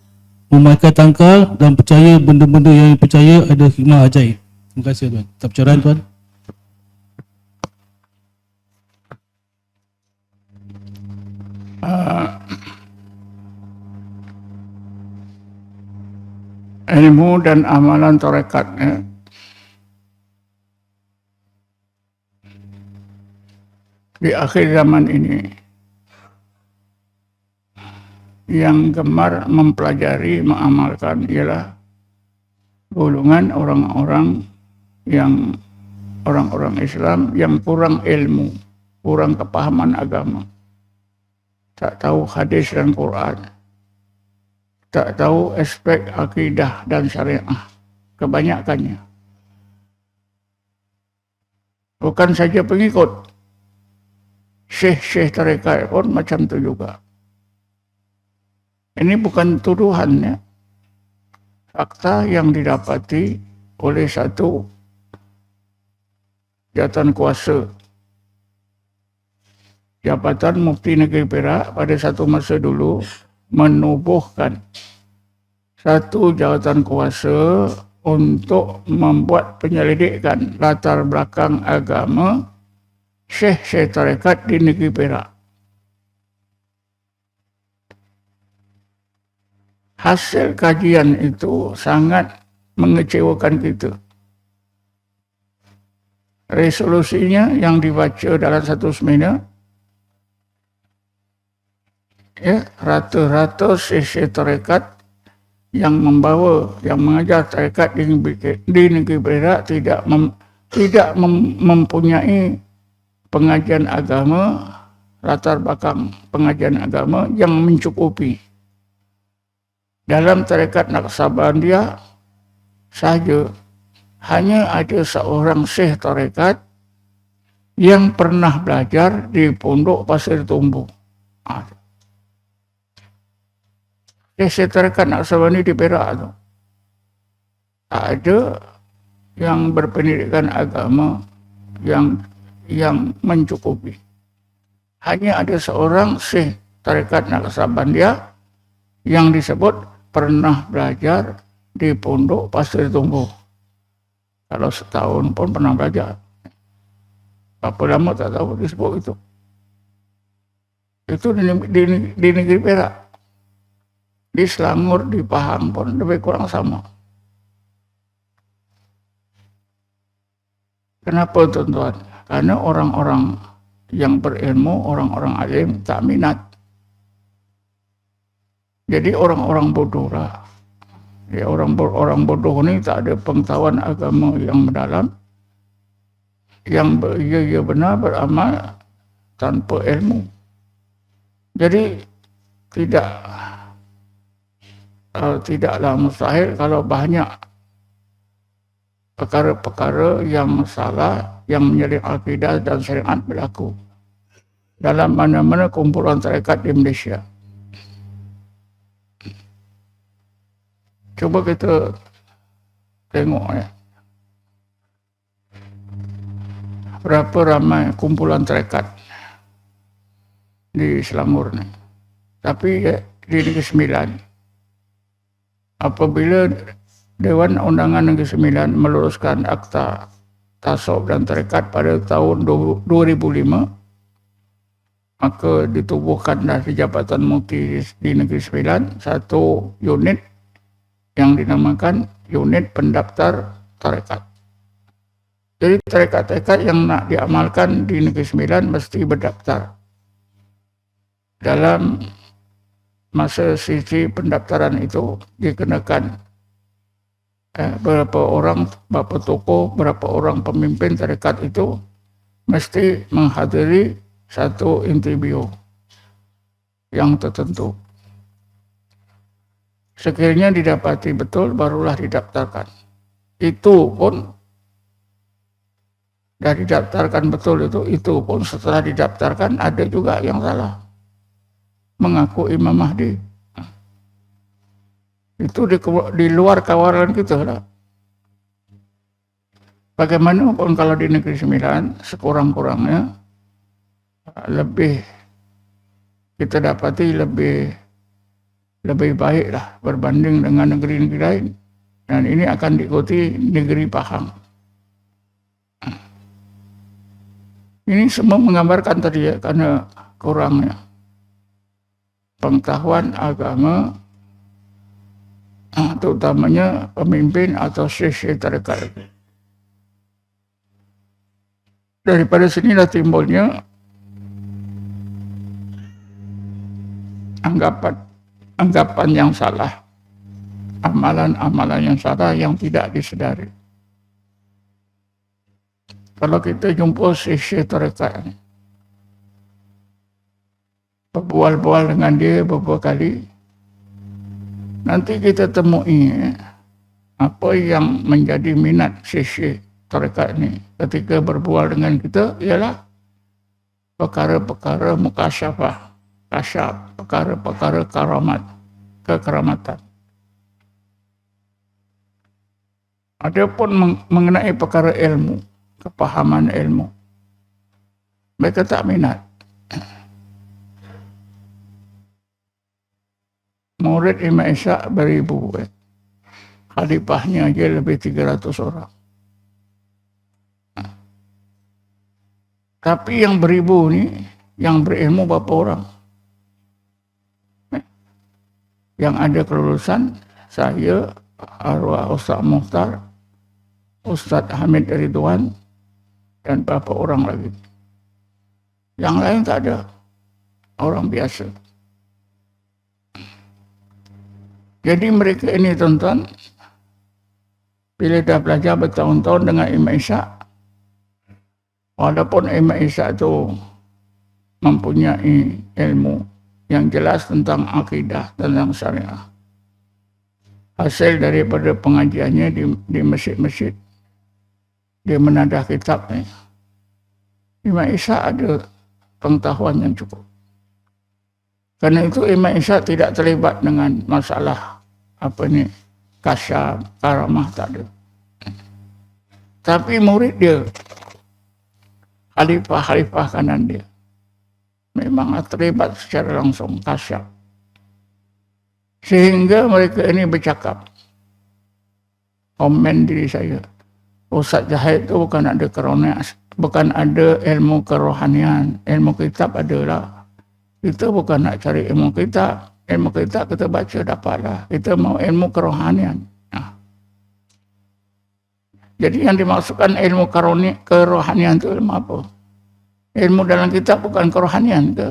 memakai tangkal dan percaya benda-benda yang percaya ada hikmah ajaib. Terima kasih Tuan. Tak pencerahan Tuan. Ilmu dan amalan tarekat di akhir zaman ini yang gemar mempelajari, mengamalkan ialah golongan orang-orang yang orang-orang Islam yang kurang ilmu, kurang kepahaman agama, tak tahu hadis dan Quran, tak tahu aspek akidah dan syariah, kebanyakannya. Bukan saja pengikut, syekh-syekh tarekat pun macam itu juga. Ini bukan tuduhannya, fakta yang didapati oleh satu jabatan kuasa, Jabatan Mufti Negeri Perak pada satu masa dulu menubuhkan satu jawatan kuasa untuk membuat penyelidikan latar belakang agama syekh-syekh tarekat di Negeri Perak. Hasil kajian itu sangat mengecewakan kita. Resolusinya yang dibaca dalam satu seminar, rata-rata syekh-syekh tarekat yang membawa, yang mengajar tarekat di Negeri Perak tidak mempunyai pengajian agama, latar belakang pengajian agama yang mencukupi. Dalam tarekat Naqsabandiyah saja hanya ada seorang syekh tarekat yang pernah belajar di Pondok Pasir Tumbuh. Syekh tarekat Naqsabandi di Perak tu tak ada yang berpendidikan agama yang mencukupi. Hanya ada seorang syekh tarekat Naqsabandiyah yang disebut pernah belajar di Pondok Pasir Tumbuh. Kalau setahun pun pernah belajar. Berapa lama tak tahu disebut itu. Itu di Negeri Perak. Di Selangor, di Pahang pun lebih kurang sama. Kenapa tuan-tuan? Karena orang-orang yang berilmu, orang-orang alim tak minat. Jadi orang-orang bodoh lah. Ya, orang bodoh ni tak ada pengetahuan agama yang mendalam, yang benar beramal tanpa ilmu. Jadi tidaklah mustahil kalau banyak perkara-perkara yang salah yang menyelip akidah dan syariat berlaku dalam mana-mana kumpulan tarekat di Malaysia. Cuba kita tengok berapa ramai kumpulan tarekat di Selangor ni. Tapi di Negeri Sembilan, apabila Dewan Undangan Negeri Sembilan meluruskan Akta Tasawuf dan Tarekat pada tahun 2005, maka ditubuhkanlah di Jabatan Mufti di Negeri Sembilan satu unit yang dinamakan Unit Pendaftar Tarekat. Jadi tarekat-tarekat yang nak diamalkan di Negeri Sembilan mesti berdaftar. Dalam masa sisi pendaftaran itu dikenakan berapa orang, berapa tokoh, berapa orang pemimpin tarekat itu mesti menghadiri satu interview yang tertentu. Sekiranya didapati betul, barulah didaftarkan. Itu pun dah didaftarkan betul itu pun setelah didaftarkan ada juga yang salah. Mengaku Imam Mahdi. Itu di luar kawalan kita lah. Bagaimanapun kalau di Negeri Sembilan, sekurang-kurangnya lebih kita dapati lebih baik lah berbanding dengan negeri-negeri lain. Dan ini akan diikuti negeri Pahang. Ini semua menggambarkan tadi ya, karena kurangnya pengetahuan agama, terutamanya pemimpin atau syekh tarekat. Daripada sinilah timbulnya anggapan yang salah, amalan-amalan yang salah yang tidak disedari. Kalau kita jumpa syekh tarekat, berbual-bual dengan dia beberapa kali, nanti kita temui apa yang menjadi minat syekh tarekat ni ketika berbual dengan kita ialah perkara-perkara mukasyafah, kasyaf, perkara-perkara kekeramatan. Adapun mengenai perkara ilmu, kepahaman ilmu, mereka tak minat. Murid Imam Ishaq beribu, khalifahnya aja lebih 300 orang. Tapi yang beribu ni, yang berilmu berapa orang? Yang ada kelulusan, saya, arwah Ustaz Mukhtar, Ustaz Hamid Ridwan, dan beberapa orang lagi. Yang lain tak ada, orang biasa. Jadi mereka ini tuan-tuan, bila dah belajar bertahun-tahun dengan Imam Ishaq, walaupun Imam Ishaq itu mempunyai ilmu yang jelas tentang akidah, tentang syariah, hasil daripada pengajiannya di masjid-masjid, dia menadah kitab ni, Imam Ishaq ada pengetahuan yang cukup. Kerana itu Imam Ishaq tidak terlibat dengan masalah kasyaf, karamah, tak ada. Tapi murid dia, khalifah kanan dia, memang terlibat secara langsung kasyaf. Sehingga mereka ini bercakap, komen diri saya, Ustaz Zahid itu bukan ada ilmu kerohanian, ilmu kitab adalah. Kita bukan nak cari ilmu kitab kita baca dapatlah. Kita mau ilmu kerohanian. Jadi yang dimaksudkan ilmu kerohanian itu ilmu apa? Ilmu dalam kitab bukan kerohanian ke?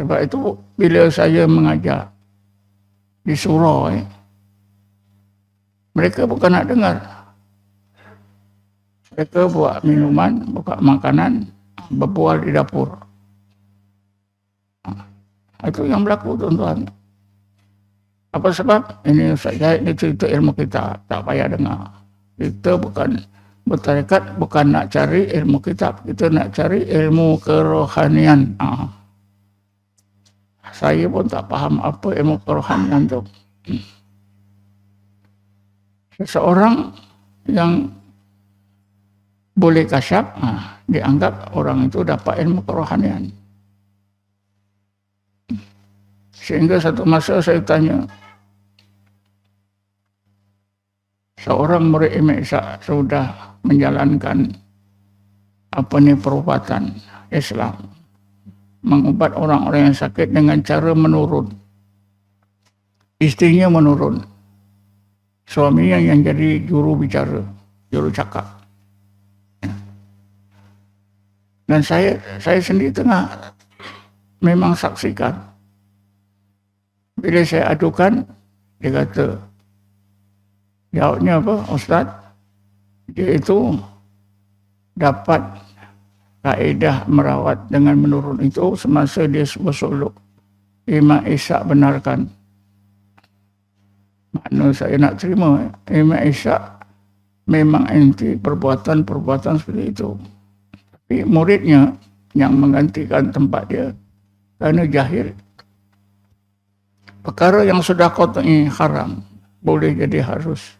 Sebab itu bila saya mengajar di surau, mereka bukan nak dengar. Mereka buat minuman, buka makanan, berbual di dapur. Itu yang berlaku, tuan-tuan. Apa sebab? Ini Ustaz Jahid ni cerita ilmu kita, tak payah dengar. Kita bukan bertarekat, bukan nak cari ilmu kitab, kita nak cari ilmu kerohanian. Saya pun tak faham apa ilmu kerohanian tu. Seseorang yang boleh kasyaf, dianggap orang itu dapat ilmu kerohanian. Sehingga satu masa saya tanya, seorang murid Imam Ishaq sudah menjalankan perubatan Islam, mengubat orang-orang yang sakit dengan cara menurun. Istrinya menurun, suaminya yang jadi juru bicara, juru cakap. Dan saya sendiri tengah memang saksikan. Bila saya adukan, dia kata, jawabnya apa, Ustaz? Dia itu dapat kaedah merawat dengan menurun itu semasa dia bersuluk. Imam Ishaq benarkan. Mana saya nak terima, Imam Ishaq memang anti perbuatan-perbuatan seperti itu. Tapi muridnya yang menggantikan tempat dia kerana jahil. Perkara yang sudah qat'i haram boleh jadi harus.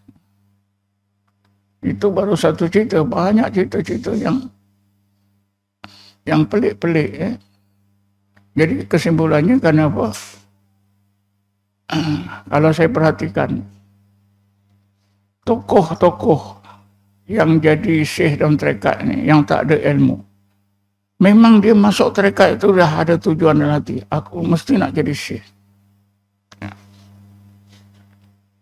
Itu baru satu cerita, banyak cerita-cerita yang pelik-pelik. Jadi kesimpulannya kenapa? Kalau saya perhatikan, tokoh-tokoh yang jadi syekh dalam tarekat ni, yang tak ada ilmu, memang dia masuk tarekat itu dah ada tujuan dalam hati, aku mesti nak jadi syekh.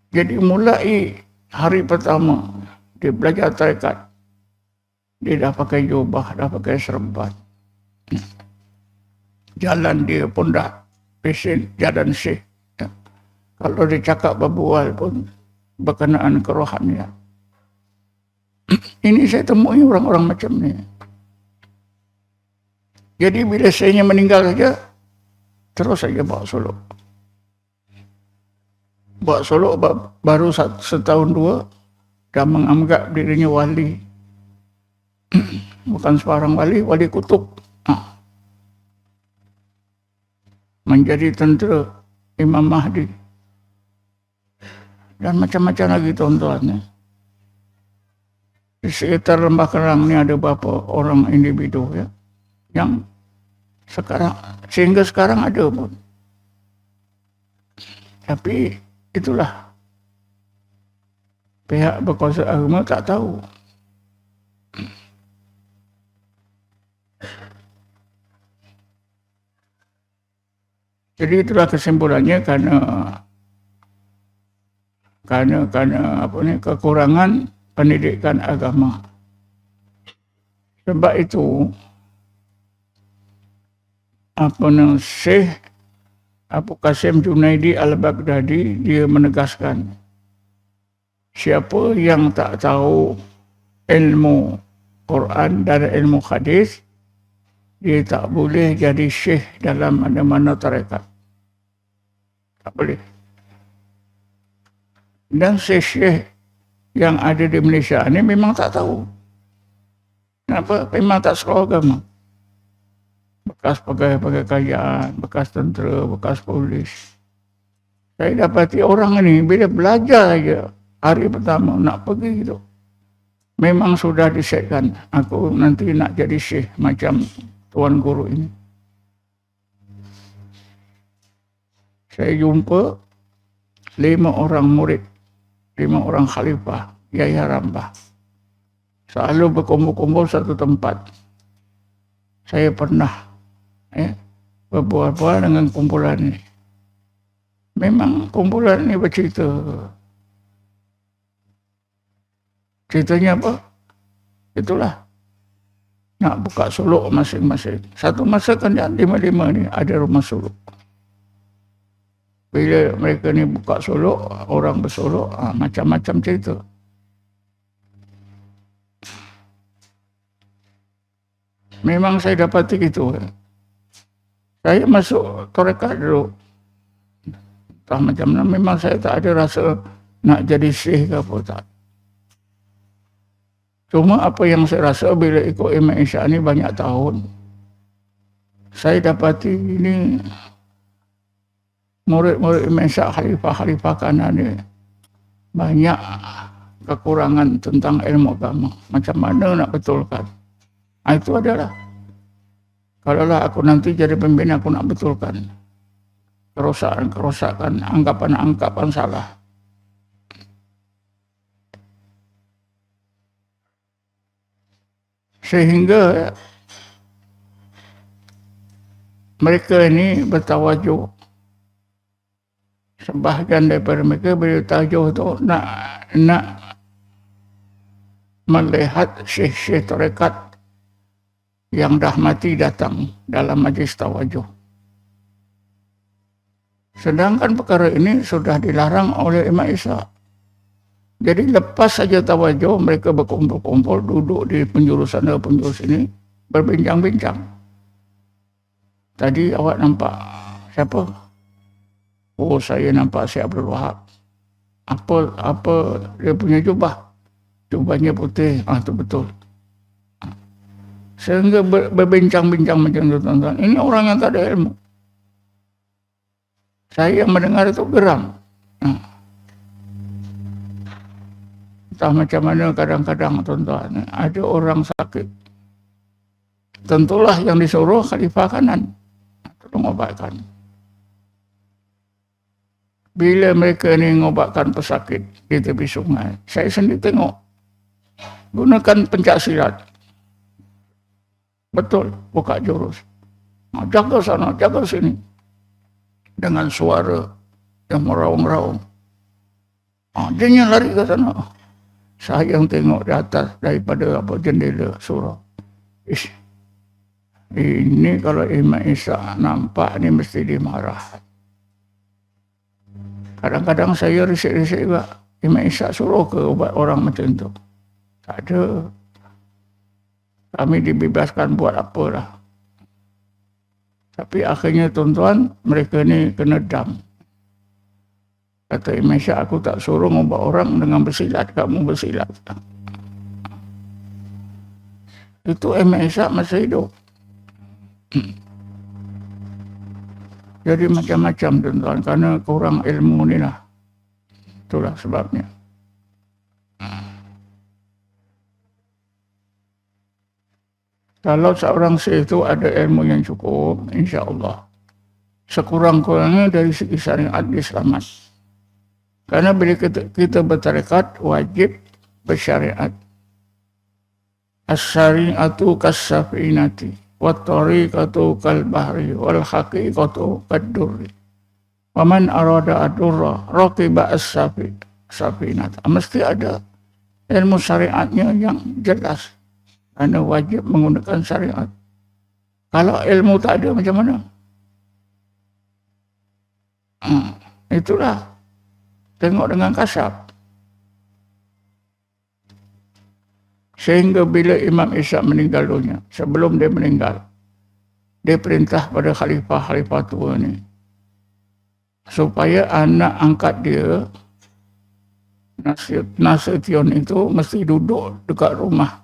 Jadi mulai hari pertama dia belajar tarekat, dia dah pakai jubah, dah pakai serban. Jalan dia pun dah pesen jalan syekh. Kalau dia cakap berbual pun berkenaan kerohanian. Ini saya temui orang-orang macam ni. Jadi bila saya meninggal saja, terus saja bawa suluk. Bawa suluk baru setahun dua, dah menganggap dirinya wali. Bukan sebarang wali, wali kutub. Menjadi tentera Imam Mahdi. Dan macam-macam lagi, tuan-tuan. Di sekitar Lembah Kerang ni ada beberapa orang individu ya, yang sekarang, sehingga sekarang ada pun. Tapi itulah, pihak berkuasa agama tak tahu. Jadi itulah kesimpulannya, karena kekurangan pendidikan agama. Sebab itu Syekh Abu Qasim Junaidi Al-Baghdadi dia menegaskan, siapa yang tak tahu ilmu Quran dan ilmu hadis, dia tak boleh jadi syekh dalam mana-mana tarekat. Tak boleh. Dan syekh yang ada di Malaysia ni memang tak tahu. Kenapa? Memang tak sekolah agama. Bekas pegawai kerajaan, bekas tentera, bekas polis. Saya dapati orang ni bila belajar saja hari pertama nak pergi tu, memang sudah disetkan, aku nanti nak jadi syekh macam tuan guru ini. Saya jumpa 5 orang murid, 5 orang khalifah Yahya Rambah. Selalu berkumpul-kumpul satu tempat. Saya pernah berbual-bual dengan kumpulan ini. Memang kumpulan ini bercerita. Ceritanya apa? Itulah. Nak buka suluk masing-masing. Satu masa kan 5-5 ni ada rumah suluk. Bila mereka ni buka suluk, orang bersuluk, macam-macam cerita. Memang saya dapati gitu. Saya masuk tarekat dulu. Entah macam mana, memang saya tak ada rasa nak jadi syekh ke apa, tak. Cuma apa yang saya rasa bila ikut Imam Ishaq ni banyak tahun, saya dapati ini murid-murid Imam Ishaq, khalifah-khalifah kanan ni banyak kekurangan tentang ilmu agama. Macam mana nak betulkan? Itu adalah, kalaulah aku nanti jadi pembina, aku nak betulkan kerosakan, anggapan-anggapan salah. Sehingga mereka ini bertawajuh. Sebahagian daripada mereka bertawajuh tu nak melihat syekh-syekh tarekat yang dah mati datang dalam majlis tawajuh. Sedangkan perkara ini sudah dilarang oleh Imam Ishaq. Jadi lepas saja tawajuh, mereka berkumpul-kumpul, duduk di penjuru sana, penjuru sini, berbincang-bincang. Tadi awak nampak siapa? Oh, saya nampak Syekh Abdul Wahab. Apa dia punya jubah? Jubahnya putih. Itu betul. Sehingga berbincang-bincang macam tu, tuan-tuan. Ini orang yang tak ada ilmu. Saya yang mendengar itu geram. Entah macam mana kadang-kadang, tuan-tuan, ada orang sakit. Tentulah yang disuruh khalifah kanan. Tolong obatkan. Bila mereka ni mengobatkan pesakit di tepi sungai, saya sendiri tengok. Gunakan pencak silat. Betul, buka jurus. Jaga sana, jaga sini. Dengan suara yang meraung-raung. Dia lari ke sana. Saya yang tengok di atas daripada jendela surau. Ini kalau Imam Ishaq nampak ni mesti dimarah. Kadang-kadang saya risik-risik juga. Imam Ishaq suruh ke ubat orang macam tu? Tak ada. Kami dibebaskan buat apalah. Tapi akhirnya, tuan-tuan, mereka ni kena dam. Kata Imam Ishaq, aku tak suruh ubat orang dengan bersilat, kamu bersilat. Itu Imam Ishaq masa hidup. Jadi macam-macam, tuan-tuan, kerana kurang ilmu ni lah. Itulah sebabnya. Kalau seorang syekh itu ada ilmu yang cukup, insya-Allah, sekurang-kurangnya dari segi syariat dia selamat. Karena bila kita bertarekat, wajib bersyariat. As-syari'atu kas-safinati, wat-tariqatu kal-bahri, wal-haqiqatu kad-durri. Wa man arada ad-durra raqiba as-safinat. Mesti ada ilmu syariatnya yang jelas. Kerana wajib menggunakan syariat. Kalau ilmu tak ada, macam mana? Itulah. Tengok dengan kasar. Sehingga bila Imam Ishaq meninggal dunia, sebelum dia meninggal, dia perintah pada khalifah-khalifah tua ni, supaya anak angkat dia, Nasution itu, mesti duduk dekat rumah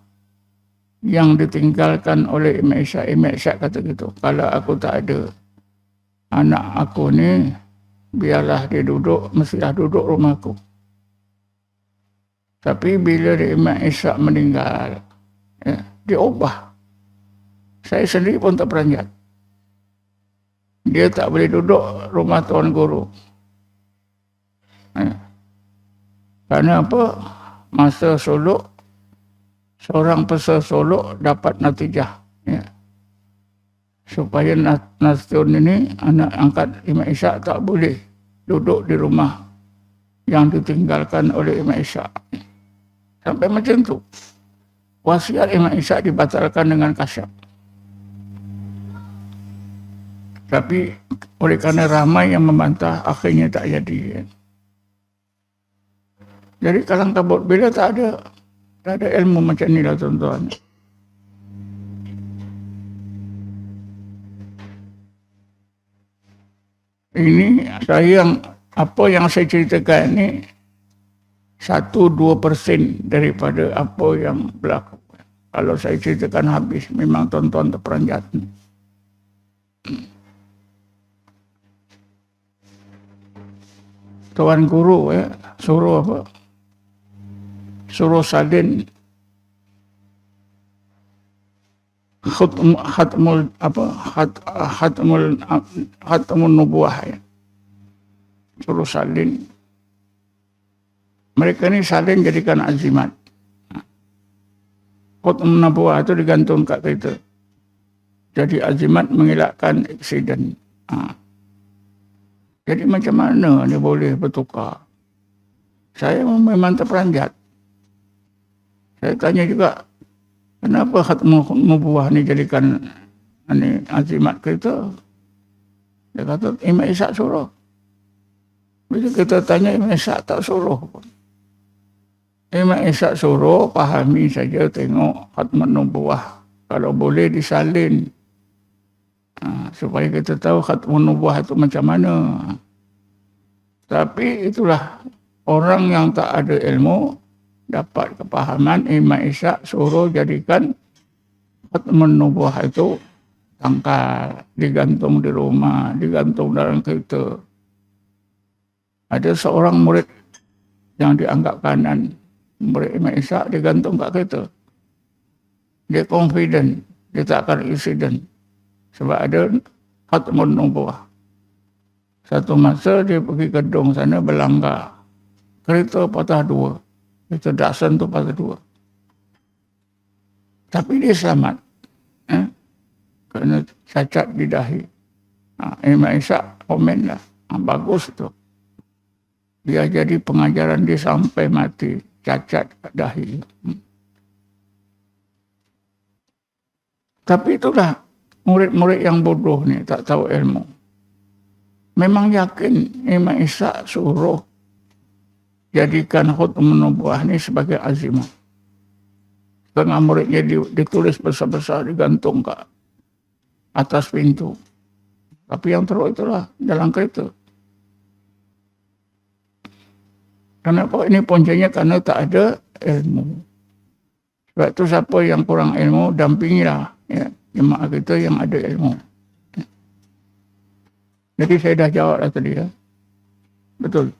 yang ditinggalkan oleh Imam Ishaq. Imam Ishaq kata gitu, kalau aku tak ada, anak aku ni biarlah dia duduk, mestilah duduk rumahku. Tapi bila Imam Ishaq meninggal, dia ubah. Saya sendiri pun terperanjat. Dia tak boleh duduk rumah tuan guru. Kerana apa? Masa suluk, seorang peserta suluk dapat natijah. Supaya Nasution ini, anak angkat Imam Ishaq, tak boleh duduk di rumah yang ditinggalkan oleh Imam Ishaq. Sampai macam tu. Wasiat Imam Ishaq dibatalkan dengan kasyaf. Tapi oleh kerana ramai yang membantah, akhirnya tak jadi. Jadi kalang kabut, bila tak ada ilmu macam ni lah, tuan-tuan. Ini apa yang saya ceritakan ini 1-2% daripada apa yang berlaku. Kalau saya ceritakan habis, memang tuan-tuan terperanjat. Tuan guru suruh apa? Suruh salin khatmul nubuwah ya. Suruh salin. Mereka ni salin jadikan azimat. Khatmul nubuwah itu digantung kat kita. Jadi azimat mengelakkan aksiden. Jadi macam mana ni boleh bertukar? Saya memang terperanjat. Saya tanya juga, kenapa khatmul nubuwah ni jadikan azimat kita? Dia kata, Imam Ishaq suruh. Bila kita tanya, Imam Ishaq tak suruh pun. Imam Ishaq suruh, pahami saja, tengok khatmul nubuwah. Kalau boleh disalin. Supaya kita tahu khatmul nubuwah itu macam mana. Tapi itulah, orang yang tak ada ilmu, dapat kepahaman, Imam Ishaq suruh jadikan khatmul nubuwah itu tangkal, digantung di rumah, digantung dalam kereta. Ada seorang murid yang dianggap kanan, murid Imam Ishaq digantung kat kereta. Dia confident, dia tak akan insiden. Sebab ada khatmul nubuwah. Satu masa dia pergi gedung sana berlanggar. Kereta patah 2. Kereta Datsun tu patah 2. Tapi dia selamat. Kerana cacat di dahi. Imam Ishaq komen lah. Bagus tu. Dia jadi pengajaran dia sampai mati. Cacat dahi. Tapi itulah murid-murid yang bodoh ni, tak tahu ilmu. Memang yakin Imam Ishaq suruh jadikan khatmul nubuwah ni sebagai azimat. Setengah muridnya ditulis besar-besar, digantung ke atas pintu. Tapi yang teruk itulah dalam kereta. Kenapa ini puncanya? Karena tak ada ilmu. Sebab itu siapa yang kurang ilmu, dampingilah jemaah kita yang ada ilmu. Jadi saya dah jawab lah tadi ya. Betul.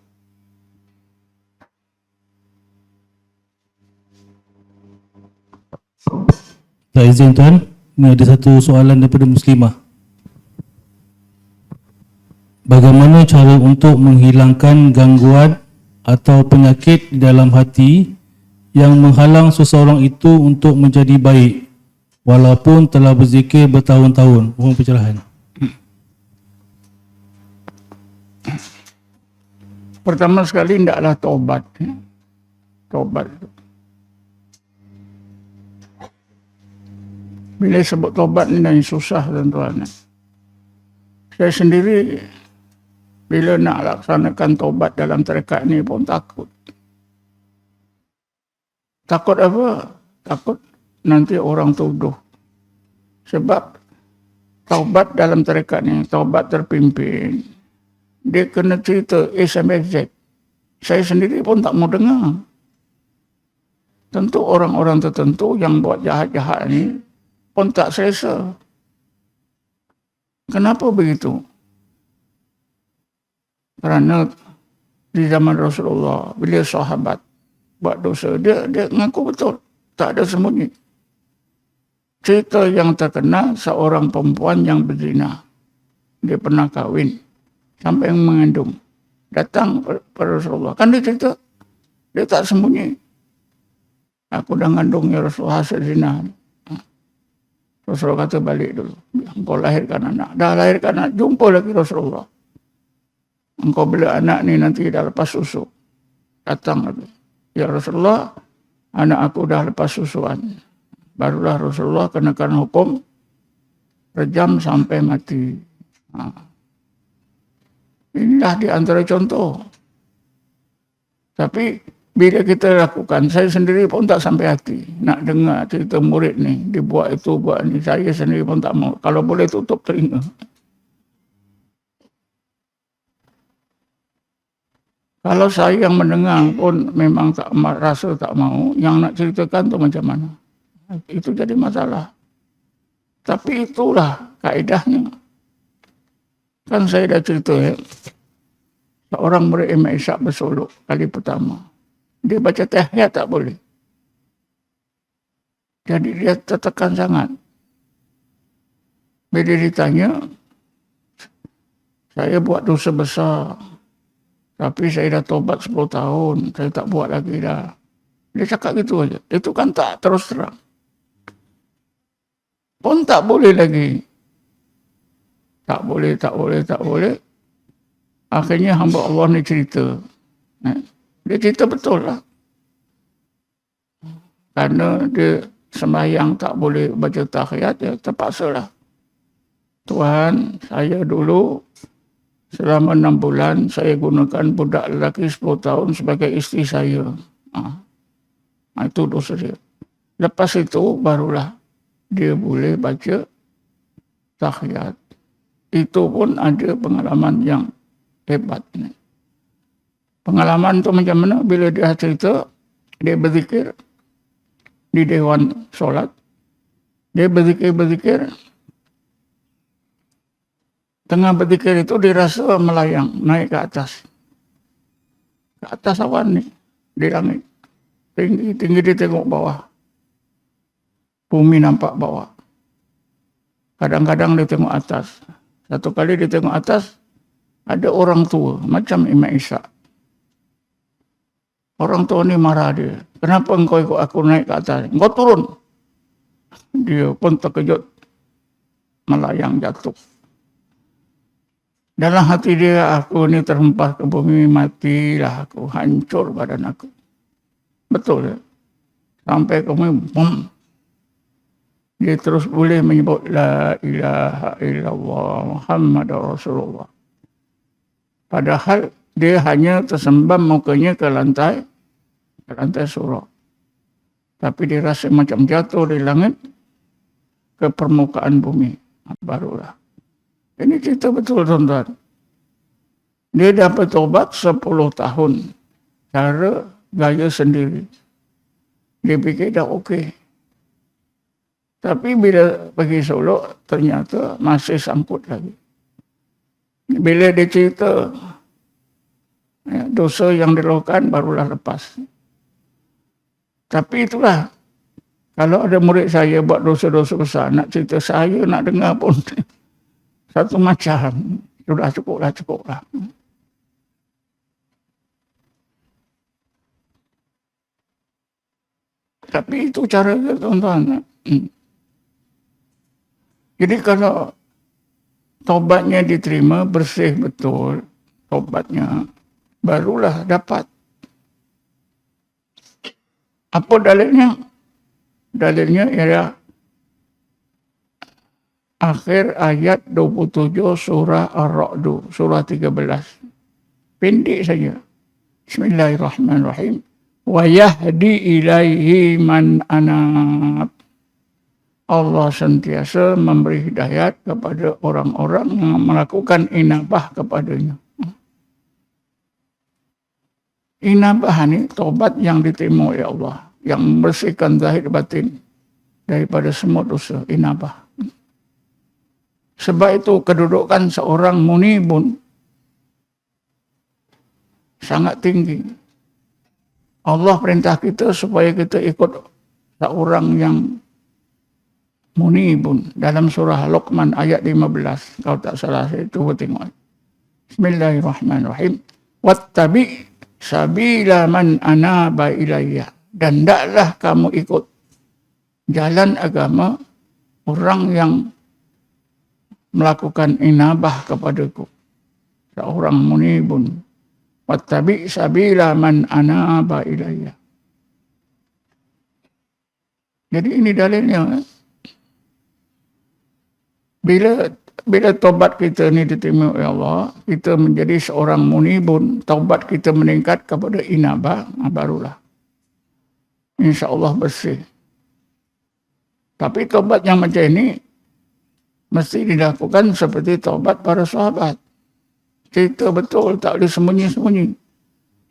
Tak izin tuan, ini ada satu soalan daripada Muslimah. Bagaimana cara untuk menghilangkan gangguan atau penyakit di dalam hati yang menghalang seseorang itu untuk menjadi baik walaupun telah berzikir bertahun-tahun? Mohon pencerahan. Pertama sekali hendaklah taubat. Taubat. Bila sebut taubat ni dah susah tuan-tuan. Saya sendiri bila nak laksanakan taubat dalam tarekat ni pun takut. Takut apa? Takut nanti orang tuduh. Sebab taubat dalam tarekat ni, taubat terpimpin, dia kena cerita A sampai Z. Saya sendiri pun tak mau dengar. Tentu orang-orang tertentu yang buat jahat-jahat ni pun tak selesa. Kenapa begitu? Kerana di zaman Rasulullah, bila sahabat buat dosa, dia mengaku betul. Tak ada sembunyi. Cerita yang terkenal seorang perempuan yang berzina. Dia pernah kahwin sampai mengandung. Datang pada Rasulullah. Kan dia cerita. Dia tak sembunyi. Aku dah ngandung ya Rasulullah, hasil zina. Rasulullah kata balik dulu. Engkau lahirkan anak. Dah lahirkan anak. Jumpa lagi Rasulullah. Engkau bila anak ni nanti dah lepas susu. Datang lagi. Ya Rasulullah, anak aku dah lepas susuan. Barulah Rasulullah kenakan hukum rejam sampai mati. Inilah di antara contoh. Tapi bila kita lakukan, saya sendiri pun tak sampai hati nak dengar cerita murid ni, dia buat itu, buat ni. Saya sendiri pun tak mau. Kalau boleh tutup telinga. Kalau saya yang mendengar pun memang tak rasa tak mau, yang nak ceritakan tu macam mana? Itu jadi masalah. Tapi itulah kaedahnya. Kan saya dah cerita ya, seorang murid Imam Ishaq bersolok kali pertama. Dia baca tahiyat tak boleh. Jadi dia tertekan sangat. Bila ditanya, saya buat dosa besar. Tapi saya dah tobat 10 tahun. Saya tak buat lagi dah. Dia cakap gitu aja. Itu kan tak terus terang. Pun tak boleh lagi. Tak boleh. Akhirnya hamba Allah ni cerita. Dia cerita betul lah. Karena dia sembahyang tak boleh baca tahiyat, dia terpaksa lah. Tuhan, saya dulu selama 6 bulan saya gunakan budak lelaki 10 tahun sebagai isteri saya. Itu dosa dia. Lepas itu barulah dia boleh baca tahiyat. Itu pun ada pengalaman yang hebat. Pengalaman tu macam mana? Bila dia cerita, dia berzikir di dewan solat. Dia berzikir. Tengah berzikir itu dirasa melayang, naik ke atas. Ke atas awan ni, di langit. Tinggi dia tengok bawah. Bumi nampak bawah. Kadang-kadang dia tengok atas. Satu kali dia tengok atas, ada orang tua, macam Imam Ishaq. Orang tua ni marah dia. Kenapa engkau ikut aku naik ke atas? Engkau turun. Dia pun terkejut. Melayang jatuh. Dalam hati dia, aku ni terhempas ke bumi, matilah aku. Hancur badan aku. Betul ya? Sampai ke bumi, bum. Dia terus boleh menyebut La ilaha illallah Muhammad Rasulullah. Padahal dia hanya tersembam mukanya ke lantai surau. Tapi dia rasa macam jatuh dari langit ke permukaan bumi. Barulah. Ini cerita betul tuan-tuan. Dia dapat taubat 10 tahun. Cara gaya sendiri. Dia fikir dah okey. Tapi bila pergi Solo, ternyata masih sangkut lagi. Bila dia cerita dosa yang dilakukan, barulah lepas. Tapi itulah, kalau ada murid saya buat dosa-dosa besar, nak cerita saya, nak dengar pun satu macam. Sudah cukuplah. Tapi itu cara dia, tuan-tuan. Jadi kalau taubatnya diterima, bersih betul taubatnya, barulah dapat. Apa dalilnya? Dalilnya ialah akhir ayat 27 surah Ar-Ra'd, surah 13. Pendek saja. Bismillahirrahmanirrahim. Wa yahdi ilaihi man anab. Allah sentiasa memberi hidayat kepada orang-orang yang melakukan inabah kepadanya. Inabah ni taubat yang diterima oleh Allah, yang membersihkan zahir batin daripada semua dosa. Inabah. Sebab itu kedudukan seorang munibun sangat tinggi. Allah perintah kita supaya kita ikut seorang yang munibun dalam surah Luqman ayat 15. Kalau tak salah saya cuba tengok. Bismillahirrahmanirrahim. Wattabi sabila man anaba ilayya. Dan hendaklah kamu ikut jalan agama orang yang melakukan inabah kepadaku. Seorang munibun. Wattabi sabila man anaba ilayya. Jadi ini dalilnya. Bila taubat kita ni diterima oleh Allah, kita menjadi seorang munibun, taubat kita meningkat kepada inabah, barulah insya-Allah bersih. Tapi taubat yang macam ini mesti dilakukan seperti taubat para sahabat. Cerita betul, tak boleh sembunyi-sembunyi.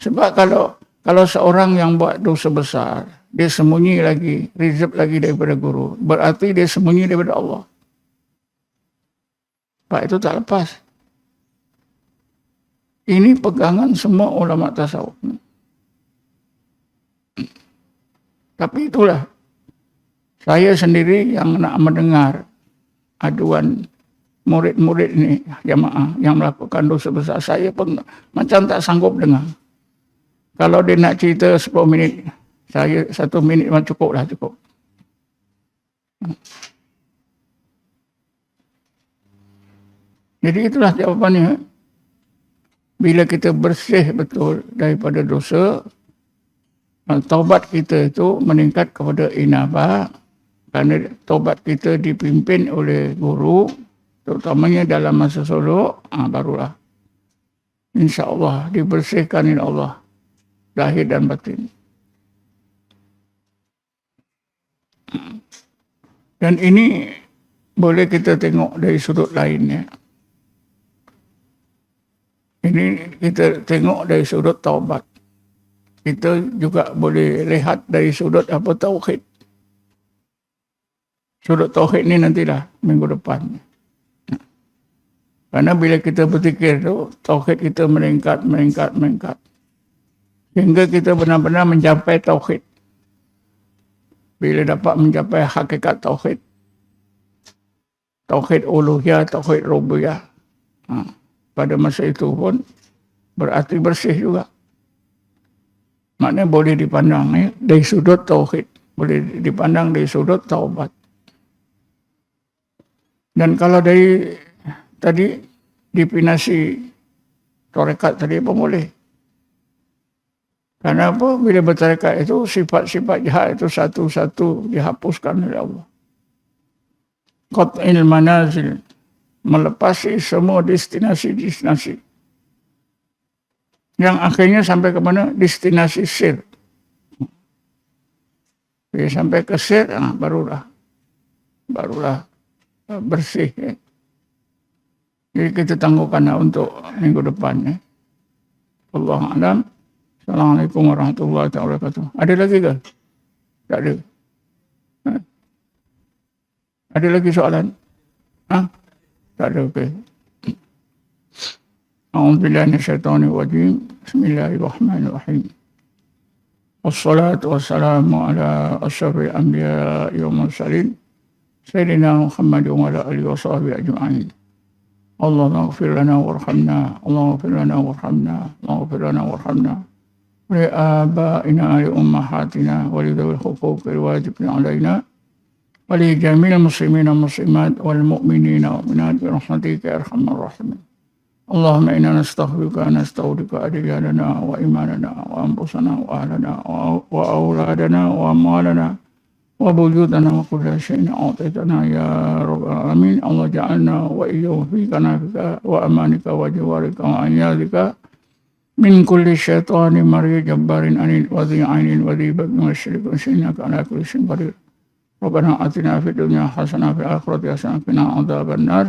Sebab kalau seorang yang buat dosa besar, dia sembunyi lagi, reserve lagi daripada guru, berarti dia sembunyi daripada Allah. Pak itu tak lepas. Ini pegangan semua ulama tasawuf. Tapi itulah, saya sendiri yang nak mendengar aduan murid-murid ini, jamaah yang melakukan dosa besar, saya pun macam tak sanggup dengar. Kalau dia nak cerita 10 minit, saya 1 minit memang cukup. Jadi itulah jawapannya. Bila kita bersih betul daripada dosa, taubat kita itu meningkat kepada inabah, kerana taubat kita dipimpin oleh guru, terutamanya dalam masa suluk, barulah insya-Allah dibersihkan oleh Allah lahir dan batin. Dan ini boleh kita tengok dari sudut lainnya. Ini kita tengok dari sudut taubat. Kita juga boleh lihat dari sudut tauhid. Sudut tauhid ni nantilah minggu depan. Karena bila kita berfikir tu, tauhid kita meningkat. Sehingga kita benar-benar mencapai tauhid. Bila dapat mencapai hakikat tauhid. Tauhid uluhiyah, tauhid rububiyah. Pada masa itu pun berarti bersih juga. Maknanya boleh dipandang dari sudut tauhid, boleh dipandang dari sudut taubat. Dan kalau dari tadi definisi tarekat tadi pun boleh. Karena apa? Bila bertarekat itu sifat-sifat jahat itu satu-satu dihapuskan oleh Allah. Qat'il manazil, melepasi semua destinasi-destinasi. Yang akhirnya sampai ke mana? Destinasi sir. Bila sampai ke sir, barulah bersih. Jadi kita tangguhkan untuk minggu depan. Wallahu a'lam. Assalamualaikum warahmatullahi wabarakatuh. Ada lagi ke? Tak ada. Ada lagi soalan? Tak ada, okey. A'udzubillahi minasyaitonir rajim. Bismillahirrahmanirrahim. Wassalatu wassalamu ala asyrafil anbiya'i wal mursalin sayyidina Muhammadin wa ala alihi washabbihi ajma'in. Allahumma ighfir lana warhamna, Allahumma ighfir lana warhamna, Allahumma ighfir lana warhamna. Wa li abaina wa li ummahatina wa li dhawil huquqil wajibin alaina. ولجميع المسلمين والمسلمات والمؤمنين والمؤمنات برحمتك يا ارحم الراحمين. اللهم انا نستغفرك ونستودعك ادياننا وايماننا وانفسنا واهلنا واولادنا واموالنا وبيوتنا وكل شيء اعطيتنا يا رب العالمين. الله جعلنا واياهم في كنفك وامانك وجوارك وانيابك من كل شيطان مريض جبار عنيد وذي عين وذي بك وشرك وشينك على كل شيء قدير. ربنا آتنا في الدنيا حسنة وفي الآخرة حسنة وقنا عذاب النار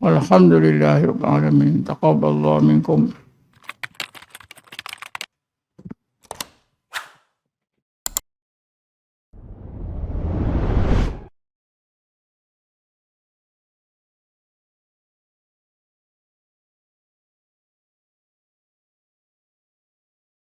والحمد لله رب العالمين. تقبل الله منكم.